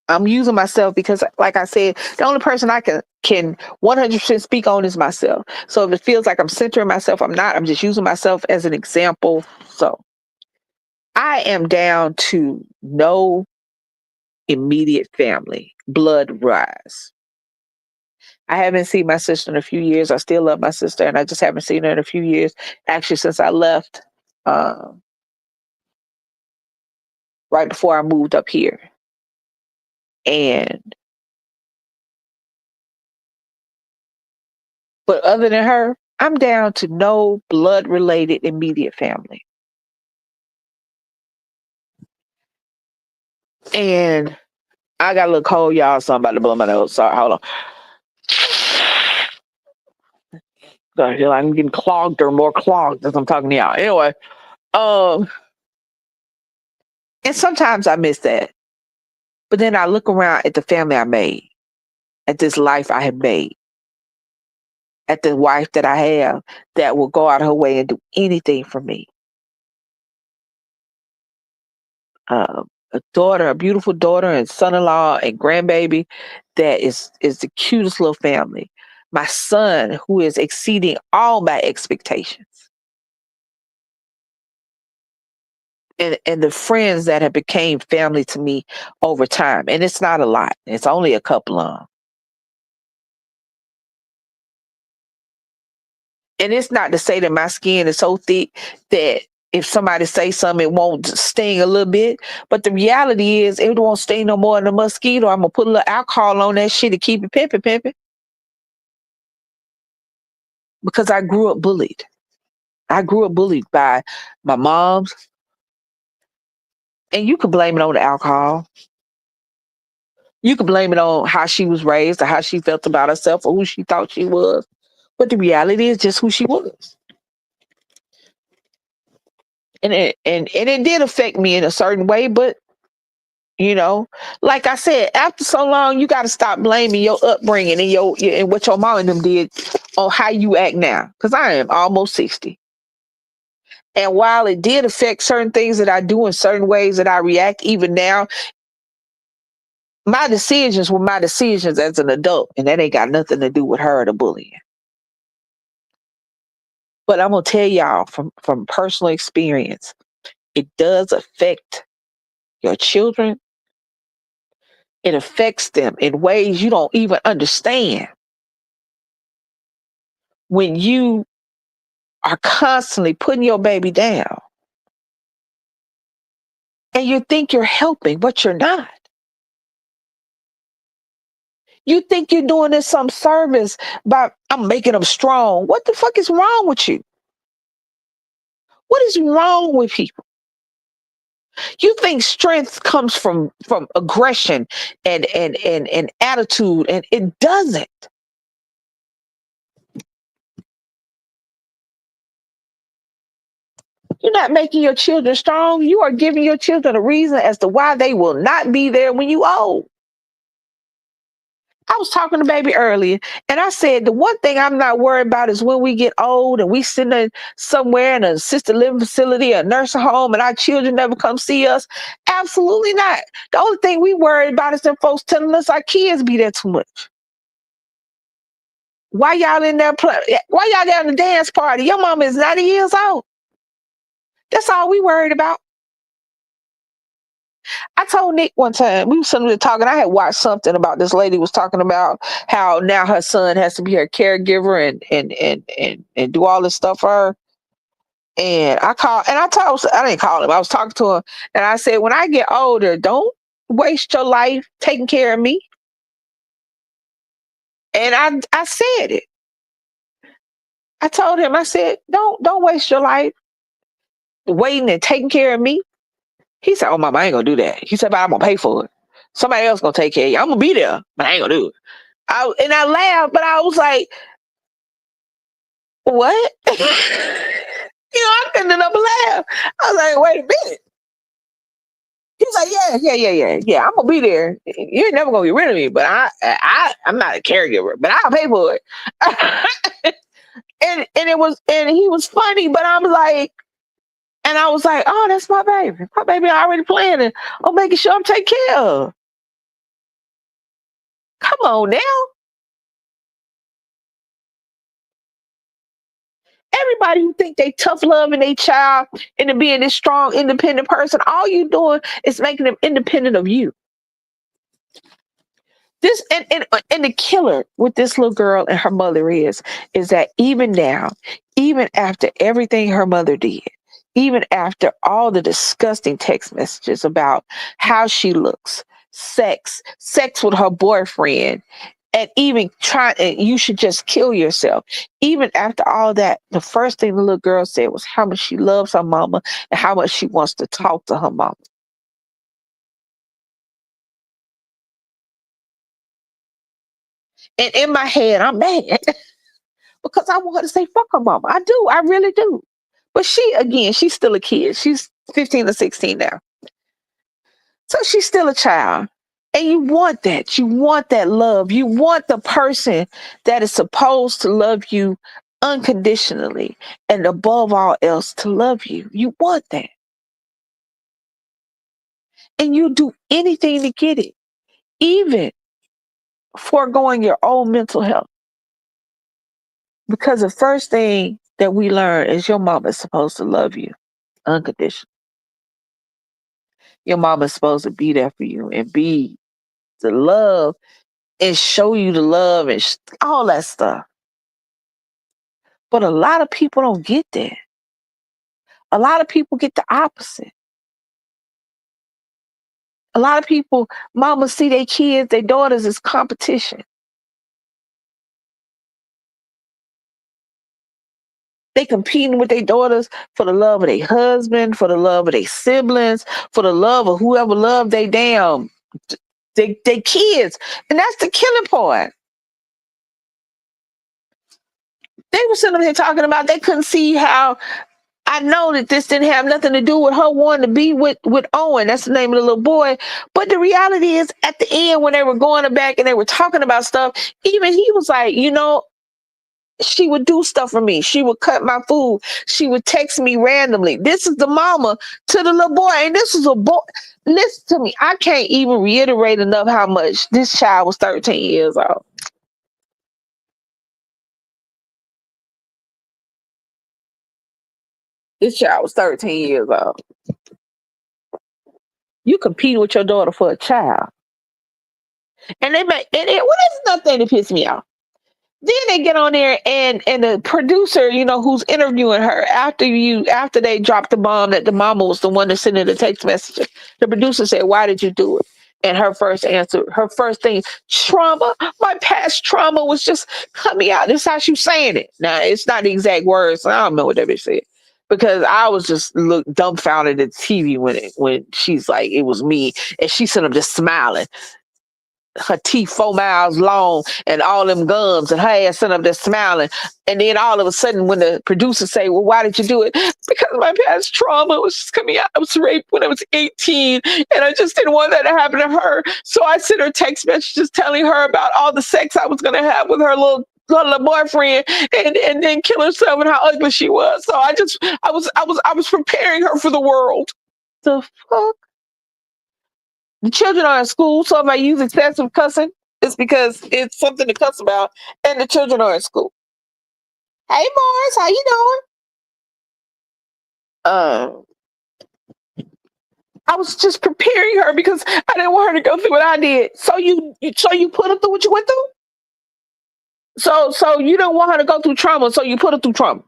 I'm using myself because, like I said, the only person I can 100% speak on is myself. So if it feels like I'm centering myself, I'm not. I'm just using myself as an example. So I am down to no immediate family, blood rise. I haven't seen my sister in a few years. I still love my sister, and I just haven't seen her in a few years. Actually, since I left, um, right before I moved up here, and but other than her, I'm down to no blood related immediate family. And I got a little cold, y'all. So I'm about to blow my nose. Sorry, hold on. I feel like I'm getting clogged or more clogged as I'm talking to y'all. Anyway, um, and sometimes I miss that. But then I look around at the family I made, at this life I have made, at the wife that I have that will go out her way and do anything for me. A daughter, a beautiful daughter, and son-in-law and grandbaby that is the cutest little family. My son, who is exceeding all my expectations, and the friends that have became family to me over time. And it's not a lot. It's only a couple of 'em. And it's not to say that my skin is so thick that if somebody say something, it won't sting a little bit. But the reality is, it won't sting no more than a mosquito. I'm gonna put a little alcohol on that shit to keep it pimping, pimping. Because I grew up bullied. I grew up bullied by my mom's, and you could blame it on the alcohol. You could blame it on how she was raised or how she felt about herself or who she thought she was. But the reality is just who she was. And it did affect me in a certain way, but you know, like I said, after so long, you got to stop blaming your upbringing and and what your mom and them did on how you act now. Because I am almost 60, and while it did affect certain things that I do in certain ways that I react, even now, my decisions were my decisions as an adult, and that ain't got nothing to do with her or the bullying. But I'm gonna tell y'all from personal experience, it does affect your children. It affects them in ways you don't even understand when you are constantly putting your baby down and you think you're helping, but you're not. You think you're doing this some service by I'm making them strong. What the fuck is wrong with you? What is wrong with people? You think strength comes from aggression and attitude, and it doesn't. You're not making your children strong. You are giving your children a reason as to why they will not be there when you old. I was talking to baby earlier, and I said the one thing I'm not worried about is when we get old and we sitting in somewhere in a assisted living facility, a nursing home, and our children never come see us. Absolutely not. The only thing we worried about is them folks telling us our kids be there too much. Why y'all in there? Why y'all there in the dance party? Your mama is 90 years old. That's all we worried about. I told Nick one time, we were sitting there talking. I had watched something about this lady was talking about how now her son has to be her caregiver and do all this stuff for her. And I called and I didn't call him. I was talking to him and I said, when I get older, don't waste your life taking care of me. And I said it. I told him, I said, don't waste your life waiting and taking care of me. He said, oh mama, I ain't gonna do that. He said, but I'm gonna pay for it. Somebody else gonna take care of you. I'm gonna be there, but I ain't gonna do it. I laughed, but I was like, "What?" I couldn't help but laugh. I was like, "Wait a minute." He's like, "Yeah. I'm gonna be there. You ain't never gonna get rid of me, but I'm not a caregiver, but I'll pay for it." and he was funny, but I was like, "Oh, that's my baby. My baby already planning on making sure I'm taken care of." Come on now. Everybody who think they tough loving their child into being this strong, independent person, all you doing is making them independent of you. This and the killer with this little girl and her mother is that even now, even after everything her mother did, even after all the disgusting text messages about how she looks, sex with her boyfriend, and even trying, and you should just kill yourself. Even after all that, the first thing the little girl said was how much she loves her mama and how much she wants to talk to her mama. And in my head, I'm mad because I want her to say fuck her mama. I do, I really do. But she, again, she's still a kid. She's 15 or 16 now. So she's still a child. And you want that. You want that love. You want the person that is supposed to love you unconditionally and above all else to love you. You want that. And you do anything to get it, even foregoing your own mental health. Because the first thing that we learn is your mama is supposed to love you unconditionally. Your mama is supposed to be there for you and be the love and show you the love and all that stuff. But a lot of people don't get that. A lot of people get the opposite. A lot of people, mamas see their kids, their daughters as competition. They competing with their daughters for the love of their husband, for the love of their siblings, for the love of whoever love they damn they kids. And that's the killing part. They were sitting here talking about they couldn't see how I know that this didn't have nothing to do with her wanting to be with Owen. That's the name of the little boy. But the reality is, at the end, when they were going back and they were talking about stuff, even he was like, she would do stuff for me. She would cut my food. She would text me randomly. This is the mama to the little boy. And this is a boy. Listen to me. I can't even reiterate enough how much this child was 13 years old. This child was 13 years old. You compete with your daughter for a child. And they make well, that's nothing to piss me off. Then they get on there and the producer, who's interviewing her after they dropped the bomb that the mama was the one that sent in the text message. The producer said, "Why did you do it?" And her first answer, her first thing, trauma. My past trauma was just coming out. This is how she's saying it. Now it's not the exact words. I don't know what that bitch said. Because I was just dumbfounded at TV when she's like, it was me, and she sent up just smiling, her teeth 4 miles long and all them gums, and her ass sitting up there smiling. And then all of a sudden, when the producer say, "Well, why did you do it?" Because my past trauma was just coming out. I was raped when I was 18, and I just didn't want that to happen to her. So I sent her text messages telling her about all the sex I was going to have with her little boyfriend, and then kill herself and how ugly she was. So I was preparing her for the world. The fuck? The children are in school, so if I use excessive cussing, it's because it's something to cuss about, and the children are in school. Hey, Morris, how you doing? Uh, I was just preparing her because I didn't want her to go through what I did. So you put her through what you went through. So you don't want her to go through trauma, so you put her through trauma.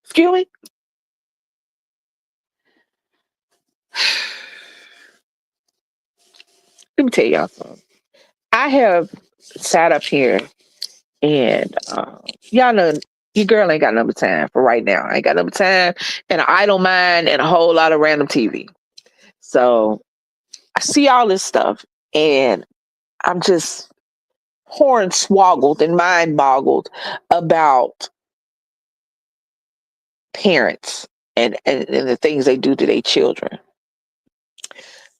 Excuse me. Let me tell y'all something. I have sat up here and y'all know your girl ain't got number time for right now. I ain't got number time and an idle mind and a whole lot of random TV. So I see all this stuff and I'm just hornswoggled and mind boggled about parents and the things they do to their children.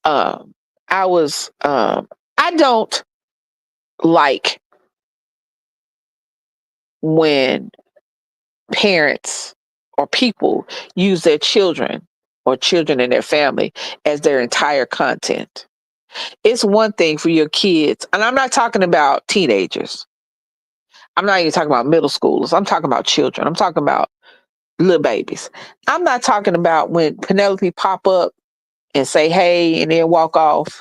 Um, I don't like when parents or people use their children or children in their family as their entire content. It's one thing for your kids, and I'm not talking about teenagers. I'm not even talking about middle schoolers. I'm talking about children. I'm talking about little babies. I'm not talking about when Penelope pop up and say hey and then walk off.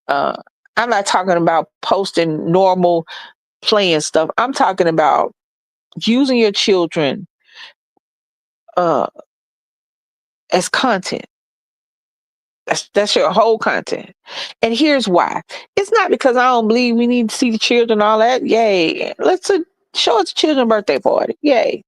Uh, I'm not talking about posting normal playing stuff. I'm talking about using your children uh, as content. That's your whole content. And here's why. It's not because I don't believe we need to see the children and all that. Yay. Let's show us children's birthday party. Yay.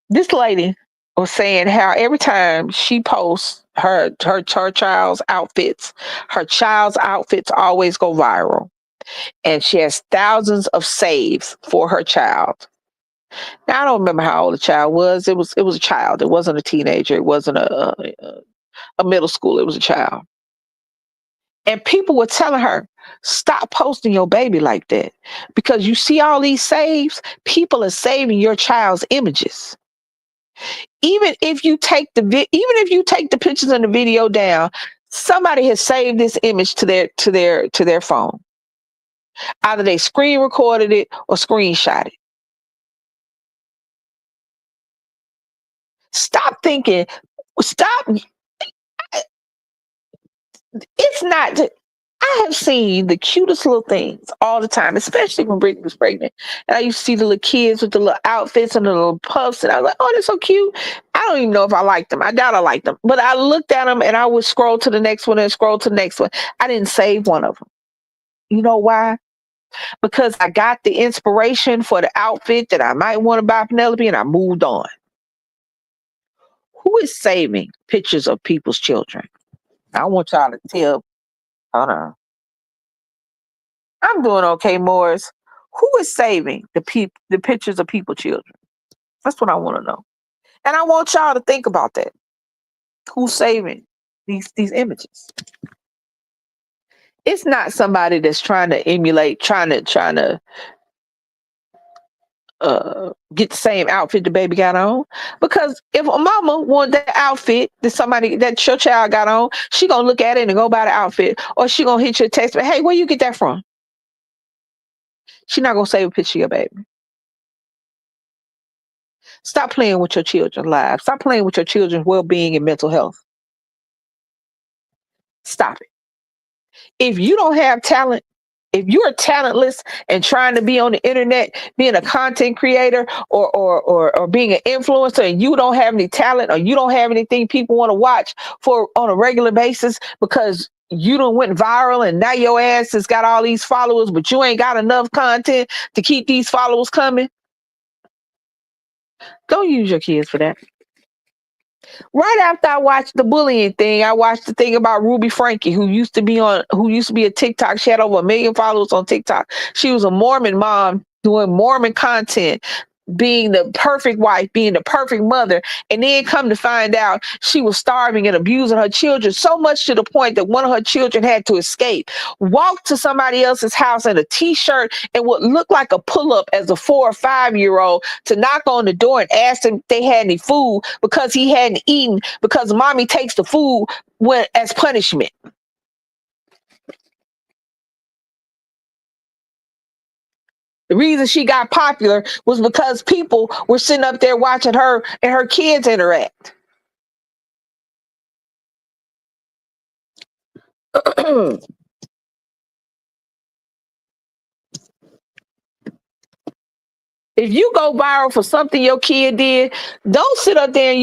This lady was saying how every time she posts her child's outfits always go viral. And she has thousands of saves for her child. Now I don't remember how old the child was. It was a child. It wasn't a teenager. It wasn't a middle school. It was a child. And people were telling her, stop posting your baby like that. Because you see all these saves, people are saving your child's images. Even if you take the pictures and the video down, somebody has saved this image to their phone. Either they screen recorded it or screenshot it. Stop thinking, stop. It's not. I have seen the cutest little things all the time, especially when Brittany was pregnant. And I used to see the little kids with the little outfits and the little puffs, and I was like, "Oh, they're so cute." I don't even know if I liked them. I doubt I liked them, but I looked at them and I would scroll to the next one and scroll to the next one. I didn't save one of them. You know why? Because I got the inspiration for the outfit that I might want to buy Penelope, and I moved on. Who is saving pictures of people's children? I want y'all to tell. Hold on. I'm doing okay, Morris. Who is saving the pictures of people's children? That's what I want to know. And I want y'all to think about that. Who's saving these images? It's not somebody that's trying to emulate, trying to get the same outfit the baby got on. Because if a mama want that outfit that your child got on, she gonna look at it and go buy the outfit, or she gonna hit your text, but hey, where you get that from? She not gonna save a picture of your baby. Stop playing with your children's lives. Stop playing with your children's well-being and mental health. Stop it. If you don't have talent, if you're talentless and trying to be on the internet, being a content creator or being an influencer, and you don't have any talent or you don't have anything people want to watch for on a regular basis because you done went viral and now your ass has got all these followers, but you ain't got enough content to keep these followers coming, don't use your kids for that. Right after I watched the bullying thing, I watched the thing about Ruby Frankie, who used to be a TikTok. She had over 1 million followers on TikTok. She was a Mormon mom doing Mormon content, being the perfect wife, being the perfect mother, and then come to find out she was starving and abusing her children so much to the point that one of her children had to escape, walk to somebody else's house in a t-shirt and what looked like a pull-up as a 4 or 5-year-old to knock on the door and ask them if they had any food because he hadn't eaten because mommy takes the food as punishment. The reason she got popular was because people were sitting up there watching her and her kids interact. If you go viral for something your kid did, don't sit up there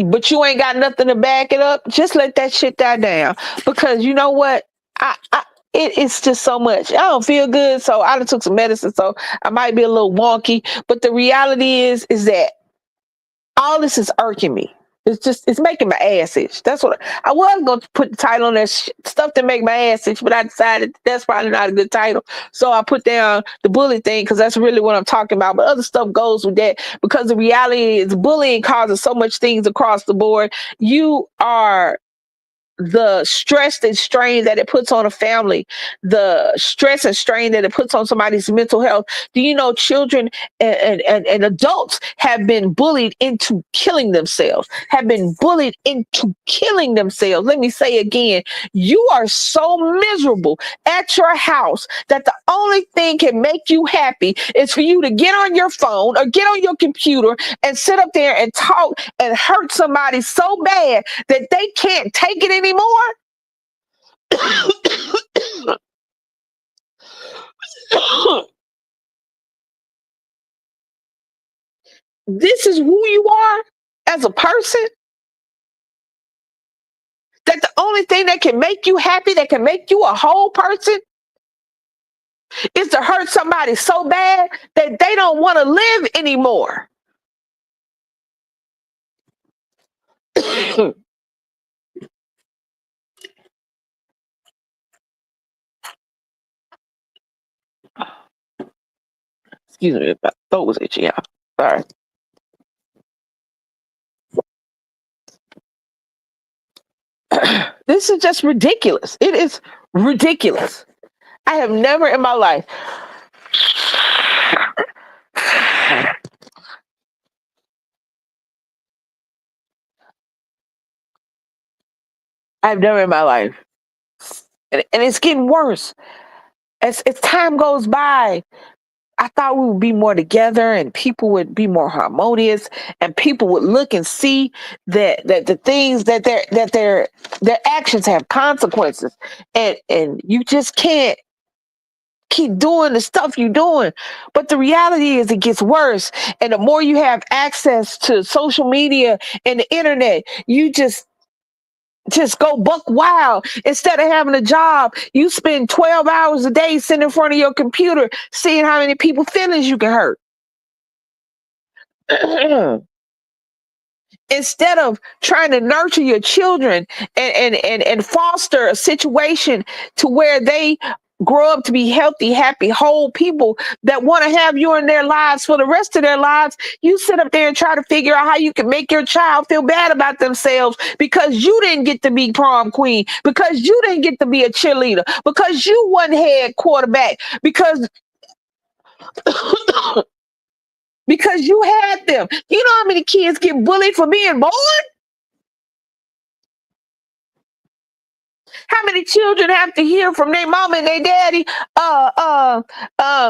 but you ain't got nothing to back it up. Just let that shit die down. Because you know what? It's just so much. I don't feel good, so I done took some medicine, so I might be a little wonky. But the reality is that all this is irking me. It's making my ass itch. That's what I was going to put the title on that stuff that make my ass itch, but I decided that's probably not a good title. So I put down the bully thing because that's really what I'm talking about. But other stuff goes with that because the reality is bullying causes so much things across the board. You are the stress and strain that it puts on a family, the stress and strain that it puts on somebody's mental health. Do you know children and adults have been bullied into killing themselves, have been bullied into killing themselves? Let me say again, you are so miserable at your house that the only thing can make you happy is for you to get on your phone or get on your computer and sit up there and talk and hurt somebody so bad that they can't take it anymore. This is who you are as a person. That the only thing that can make you happy, that can make you a whole person, is to hurt somebody so bad that they don't want to live anymore. Excuse me, my throat was itchy. Yeah, sorry. This is just ridiculous. It is ridiculous. I have never in my life. I've never in my life. And it's getting worse. As time goes by, I thought we would be more together and people would be more harmonious and people would look and see that the things that their actions have consequences. And you just can't keep doing the stuff you're doing. But the reality is it gets worse. And the more you have access to social media and the internet, you just go buck wild. Instead of having a job, you spend 12 hours a day sitting in front of your computer seeing how many people's feelings you can hurt. Instead of trying to nurture your children and foster a situation to where they grow up to be healthy, happy, whole people that want to have you in their lives for the rest of their lives, you sit up there and try to figure out how you can make your child feel bad about themselves because you didn't get to be prom queen, because you didn't get to be a cheerleader, because you wasn't head quarterback, because because you had them. You know how many kids get bullied for being born? How many children have to hear from their mom and their daddy?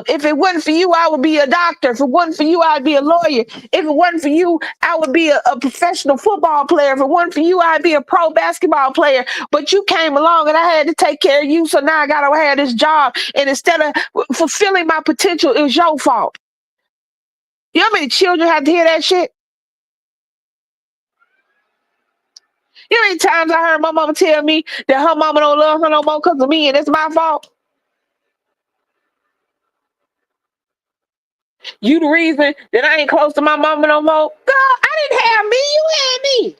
If it wasn't for you, I would be a doctor. If it wasn't for you, I'd be a lawyer. If it wasn't for you, I would be a professional football player. If it wasn't for you, I'd be a pro basketball player. But you came along and I had to take care of you, so now I gotta have this job. And instead of fulfilling my potential, it was your fault. You know how many children have to hear that shit? You know how many times I heard my mama tell me that her mama don't love her no more because of me and it's my fault? You the reason that I ain't close to my mama no more? Girl, I didn't have me. You had me.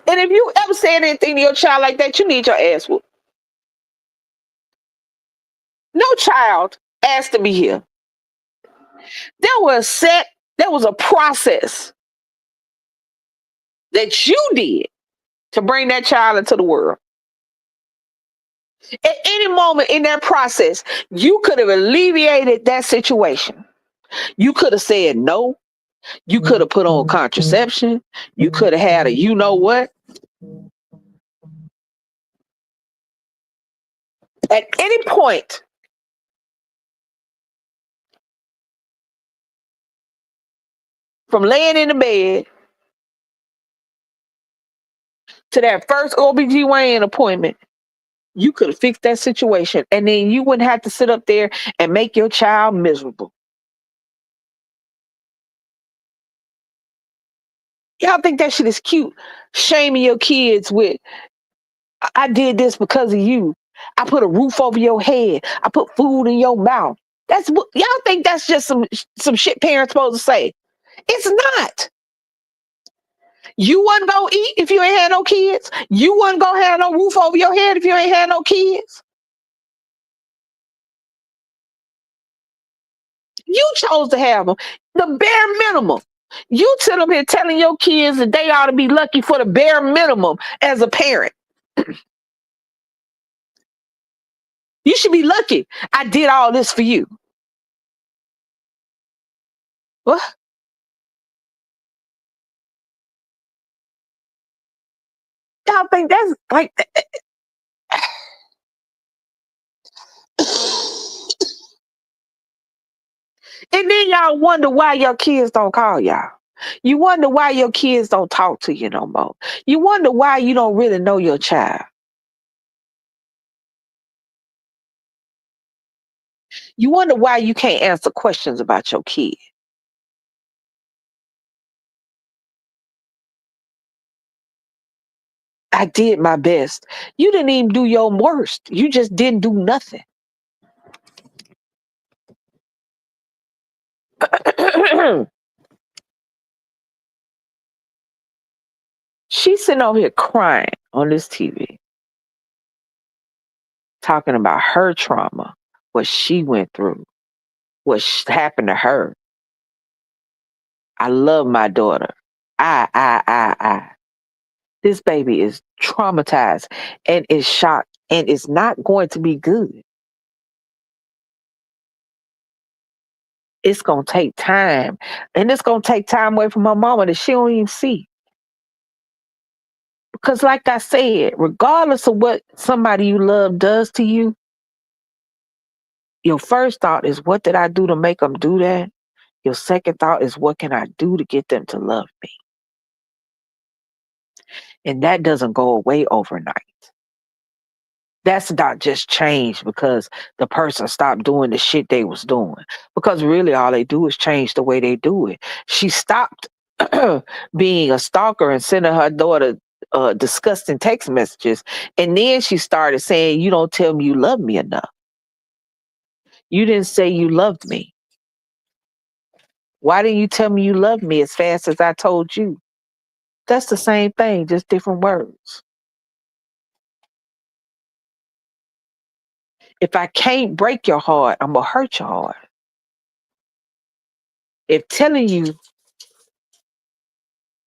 And if you ever said anything to your child like that, you need your ass whooped. No child asked to be here. There was a process that you did to bring that child into the world. At any moment in that process, you could have alleviated that situation. You could have said no. You could have put on contraception. You could have had a you know what. At any point, from laying in the bed to that first OBGYN appointment, you could have fixed that situation. And then you wouldn't have to sit up there and make your child miserable. Y'all think that shit is cute? Shaming your kids with, I did this because of you. I put a roof over your head. I put food in your mouth. That's what y'all think that's just some shit parents supposed to say. It's not. You wasn't gonna eat if you ain't had no kids. You wasn't gonna have no roof over your head if you ain't had no kids. You chose to have them. The bare minimum. You sit up here telling your kids that they ought to be lucky for the bare minimum as a parent. You should be lucky. I did all this for you. What? Y'all think that's like, and then y'all wonder why your kids don't call y'all. You wonder why your kids don't talk to you no more. You wonder why you don't really know your child. You wonder why you can't answer questions about your kid. I did my best. You didn't even do your worst. You just didn't do nothing. She's sitting over here crying on this TV, talking about her trauma, what she went through, what happened to her. I love my daughter. I. This baby is traumatized and is shocked and is not going to be good. It's going to take time. And it's going to take time away from her mama that she don't even see. Because like I said, regardless of what somebody you love does to you, your first thought is, what did I do to make them do that? Your second thought is, what can I do to get them to love me? And that doesn't go away overnight. That's not just change because the person stopped doing the shit they was doing. Because really all they do is change the way they do it. She stopped being a stalker and sending her daughter disgusting text messages. And then she started saying, you don't tell me you love me enough. You didn't say you loved me. Why didn't you tell me you loved me as fast as I told you? That's the same thing, just different words. If I can't break your heart, I'm going to hurt your heart. If telling you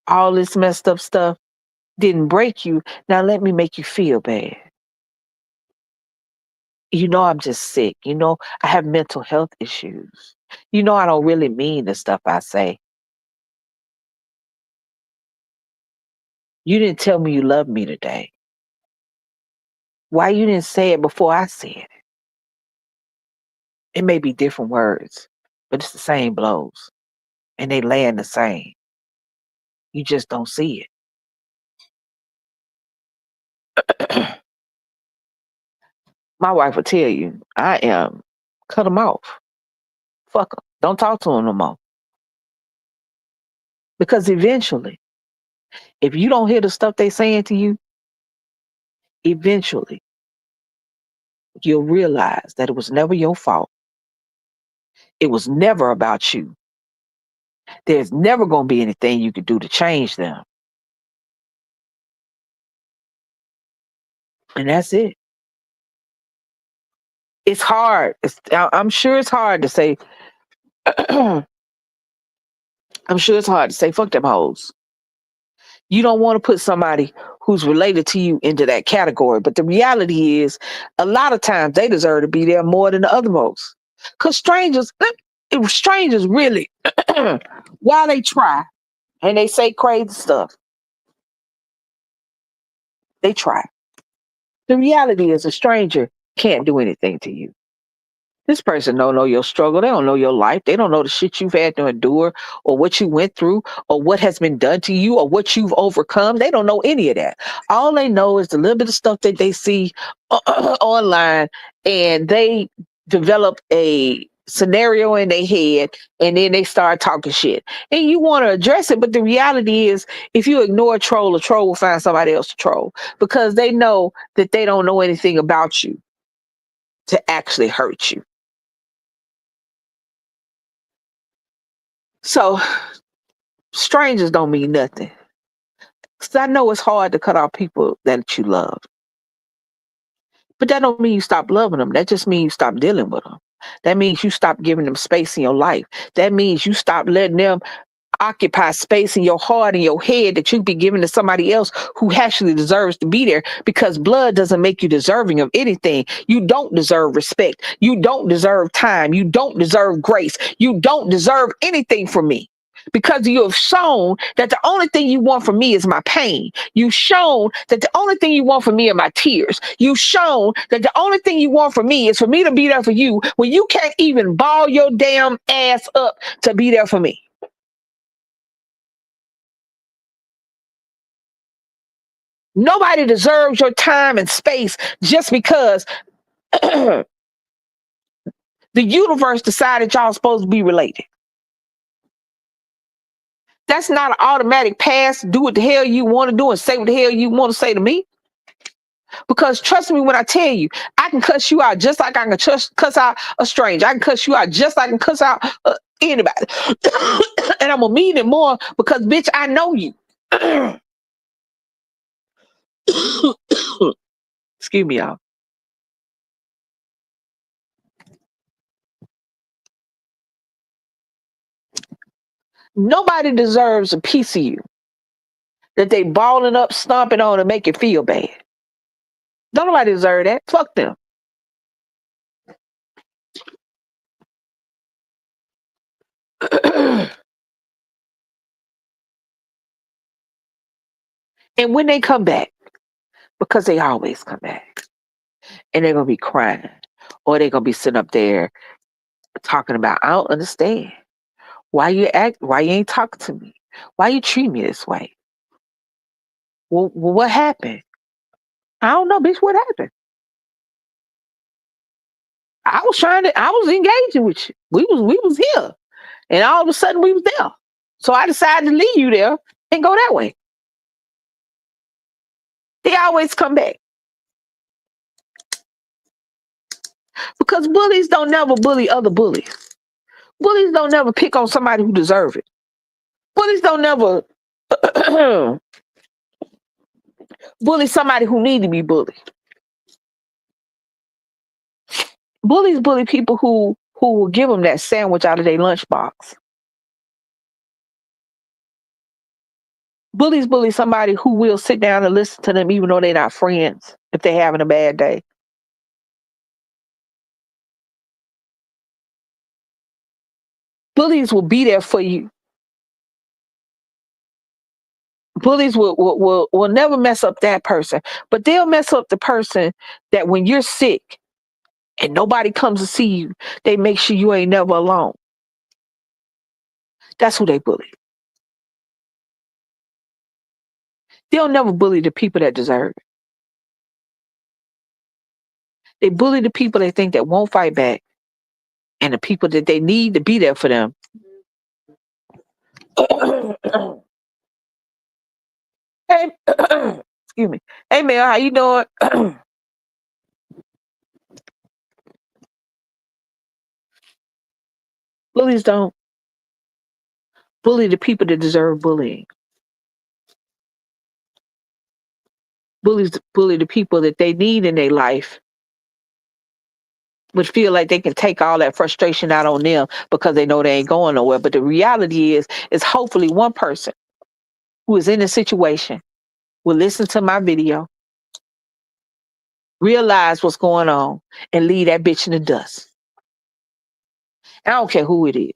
all this messed up stuff didn't break you, now let me make you feel bad. You know, I'm just sick. You know, I have mental health issues. You know, I don't really mean the stuff I say. You didn't tell me you loved me today. Why you didn't say it before I said it? It may be different words, but it's the same blows and they land the same. You just don't see it. My wife will tell you, I am cut them off. Fuck them. Don't talk to them no more. Because eventually, if you don't hear the stuff they saying to you, eventually you'll realize that it was never your fault. It was never about you. There's never going to be anything you could do to change them. And that's it. It's hard. I'm sure it's hard to say, I'm sure it's hard to say, fuck them hoes. You don't want to put somebody who's related to you into that category. But the reality is, a lot of times they deserve to be there more than the other folks. Because strangers really, while they try and they say crazy stuff, they try. The reality is, a stranger can't do anything to you. This person don't know your struggle. They don't know your life. They don't know the shit you've had to endure or what you went through or what has been done to you or what you've overcome. They don't know any of that. All they know is the little bit of stuff that they see online, and they develop a scenario in their head and then they start talking shit. And you want to address it, but the reality is, if you ignore a troll will find somebody else to troll because they know that they don't know anything about you to actually hurt you. So strangers don't mean nothing. 'Cause I know it's hard to cut off people that you love. But that don't mean you stop loving them. That just means you stop dealing with them. That means you stop giving them space in your life. That means you stop letting them occupy space in your heart and your head that you be giving to somebody else who actually deserves to be there, because blood doesn't make you deserving of anything. You don't deserve respect. You don't deserve time. You don't deserve grace. You don't deserve anything from me. Because you have shown that the only thing you want from me is my pain. You've shown that the only thing you want from me are my tears. You've shown that the only thing you want from me is for me to be there for you when you can't even ball your damn ass up to be there for me. Nobody deserves your time and space just because the universe decided y'all supposed to be related. That's not an automatic pass. Do what the hell you want to do and say what the hell you want to say to me. Because trust me when I tell you, I can cuss you out just like I can cuss out a stranger. I can cuss you out just like I can cuss out anybody. And I'm going to mean it more because, bitch, I know you. Excuse me, y'all. Nobody deserves a piece of you that they balling up, stomping on, and make you feel bad. Don't nobody deserve that. Fuck them. And when they come back, because they always come back, and they're gonna be crying, or they're gonna be sitting up there talking about, I don't understand why you ain't talking to me, why you treat me this way. Well, what happened? I don't know, bitch. What happened? I was engaging with you. We was here, and all of a sudden we was there. So I decided to leave you there and go that way. They always come back because bullies don't never bully other bullies. Bullies don't never pick on somebody who deserve it. Bullies don't never bully somebody who need to be bullied. Bullies bully people who will give them that sandwich out of their lunchbox. Bullies bully somebody who will sit down and listen to them even though they're not friends if they're having a bad day. Bullies will be there for you. Bullies will never mess up that person, but they'll mess up the person that when you're sick and nobody comes to see you, they make sure you ain't never alone. That's who they bully. They'll never bully the people that deserve it. They bully the people they think that won't fight back and the people that they need to be there for them. Hey, excuse me. Hey, man, how you doing? Bullies don't bully the people that deserve bullying. Bullies bully the people that they need in their life, but feel like they can take all that frustration out on them because they know they ain't going nowhere. But the reality is hopefully one person who is in a situation will listen to my video, realize what's going on, and leave that bitch in the dust. I don't care who it is.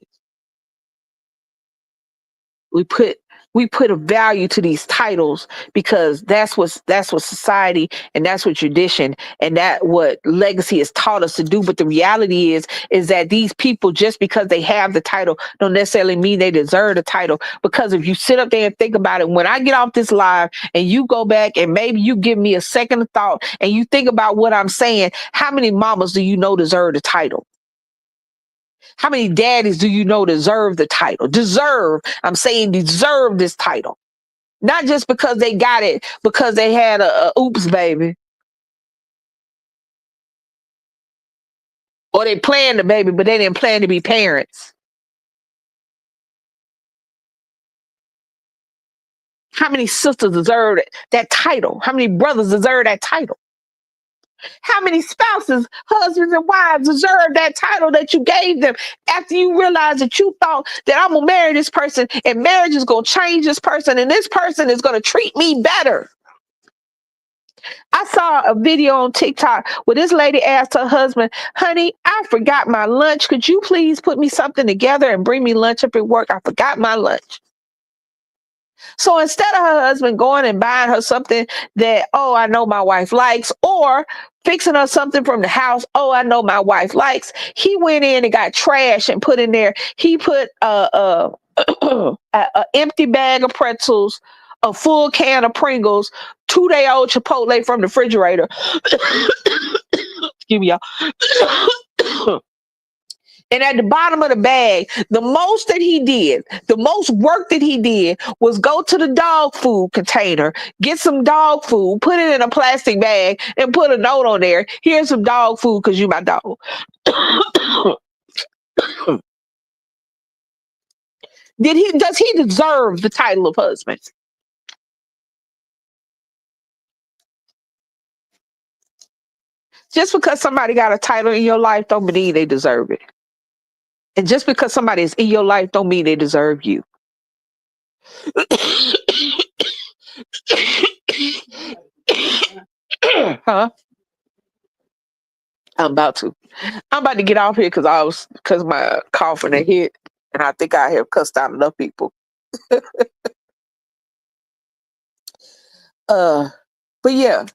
We put a value to these titles because that's what society and that's what tradition and that what legacy has taught us to do. But the reality is that these people, just because they have the title, don't necessarily mean they deserve the title. Because if you sit up there and think about it, when I get off this live and you go back and maybe you give me a second of thought and you think about what I'm saying, how many mamas do you know deserve the title? How many daddies do you know deserve the title? Deserve, I'm saying deserve this title. Not just because they got it, because they had a oops baby. Or they planned the baby, but they didn't plan to be parents. How many sisters deserve that title? How many brothers deserve that title? How many spouses, husbands, and wives deserve that title that you gave them after you realized that you thought that I'm going to marry this person and marriage is going to change this person and this person is going to treat me better? I saw a video on TikTok where this lady asked her husband, honey, I forgot my lunch. Could you please put me something together and bring me lunch up at work? I forgot my lunch. So instead of her husband going and buying her something that, oh, I know my wife likes, or fixing her something from the house, oh, I know my wife likes, he went in and got trash and put in there. He put a empty bag of pretzels, a full can of Pringles, 2-day-old Chipotle from the refrigerator. Excuse me, y'all. And at the bottom of the bag, the most that he did, the most work that he did was go to the dog food container, get some dog food, put it in a plastic bag, and put a note on there. Here's some dog food because you my dog. Does he deserve the title of husband? Just because somebody got a title in your life don't mean they deserve it. And just because somebody is in your life don't mean they deserve you. Huh? I'm about to get off here because my coughing had hit, and I think I have cussed out enough people. But yeah,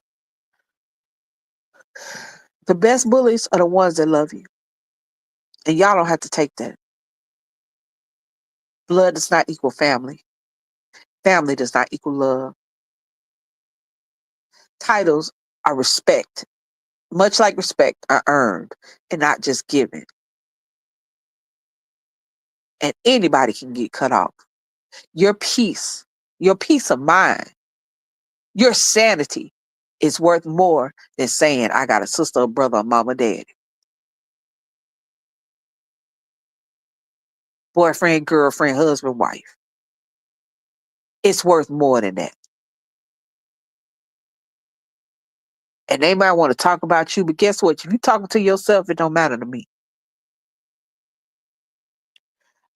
the best bullies are the ones that love you, and y'all don't have to take that. Blood does not equal family. Family does not equal love. Titles are respect. Much like respect are earned and not just given. And anybody can get cut off. Your peace of mind, your sanity is worth more than saying I got a sister, a brother, a mama, daddy. Boyfriend, girlfriend, husband, wife. It's worth more than that. And they might want to talk about you, but guess what? If you're talking to yourself, it don't matter to me.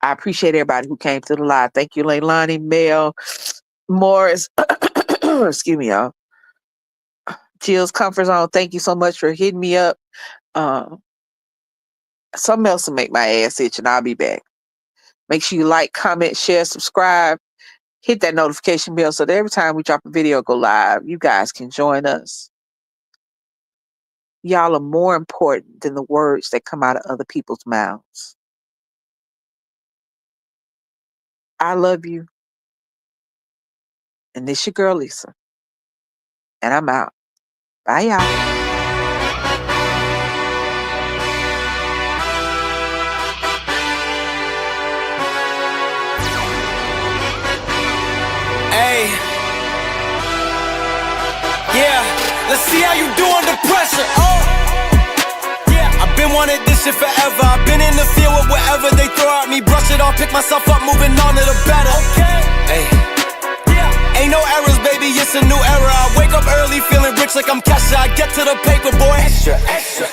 I appreciate everybody who came to the live. Thank you, Leilani, Mel, Morris. Excuse me, y'all. Jill's Comfort Zone. Thank you so much for hitting me up. Something else to make my ass itch, and I'll be back. Make sure you like, comment, share, subscribe. Hit that notification bell so that every time we drop a video, go live, you guys can join us. Y'all are more important than the words that come out of other people's mouths. I love you. And this your girl, Lisa. And I'm out. Bye, y'all. Hey, yeah, let's see how you do under pressure. Oh, yeah, I've been wanting this shit forever. I've been in the field with whatever they throw at me. Brush it off, pick myself up, moving on to the better. Okay, hey, yeah, ain't no errors, baby, it's a new era. I wake up early, feeling rich like I'm Kesha. I get to the paper, boy. Extra, extra.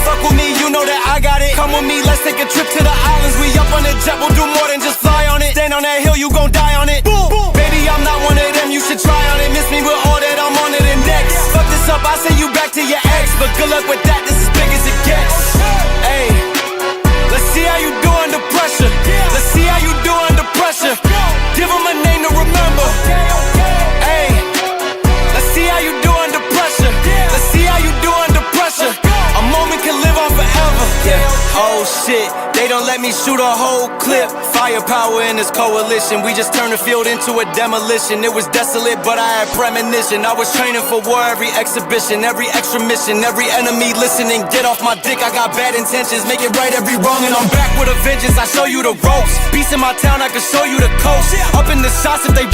Fuck with me, you know that I got it. Come with me, let's take a trip to the islands. We up on the jet, we'll do more than just fly on it. Stand on that hill, you gon' die on it. Boom, boom. Baby, I'm not one of them, you should try on it. Miss me with all that, I'm on it and next. Fuck this up, I send you back to your ex. But good luck with that, this is big as it gets. Hey, let's see how you do under pressure. Let's see how you do under pressure. Give them a name to remember. Hey, let's see how you do under pressure. Let's see how you do under pressure. A moment can live on forever. Yeah. Oh shit, they don't let me shoot a whole clip. Firepower in this coalition. We just turned the field into a demolition. It was desolate, but I had premonition. I was training for war, every exhibition, every extra mission, every enemy listening. Get off my dick, I got bad intentions. Make it right every wrong, and I'm back with a vengeance. I show you the ropes. Peace in my town, I can show you the coast. Up in the shots if they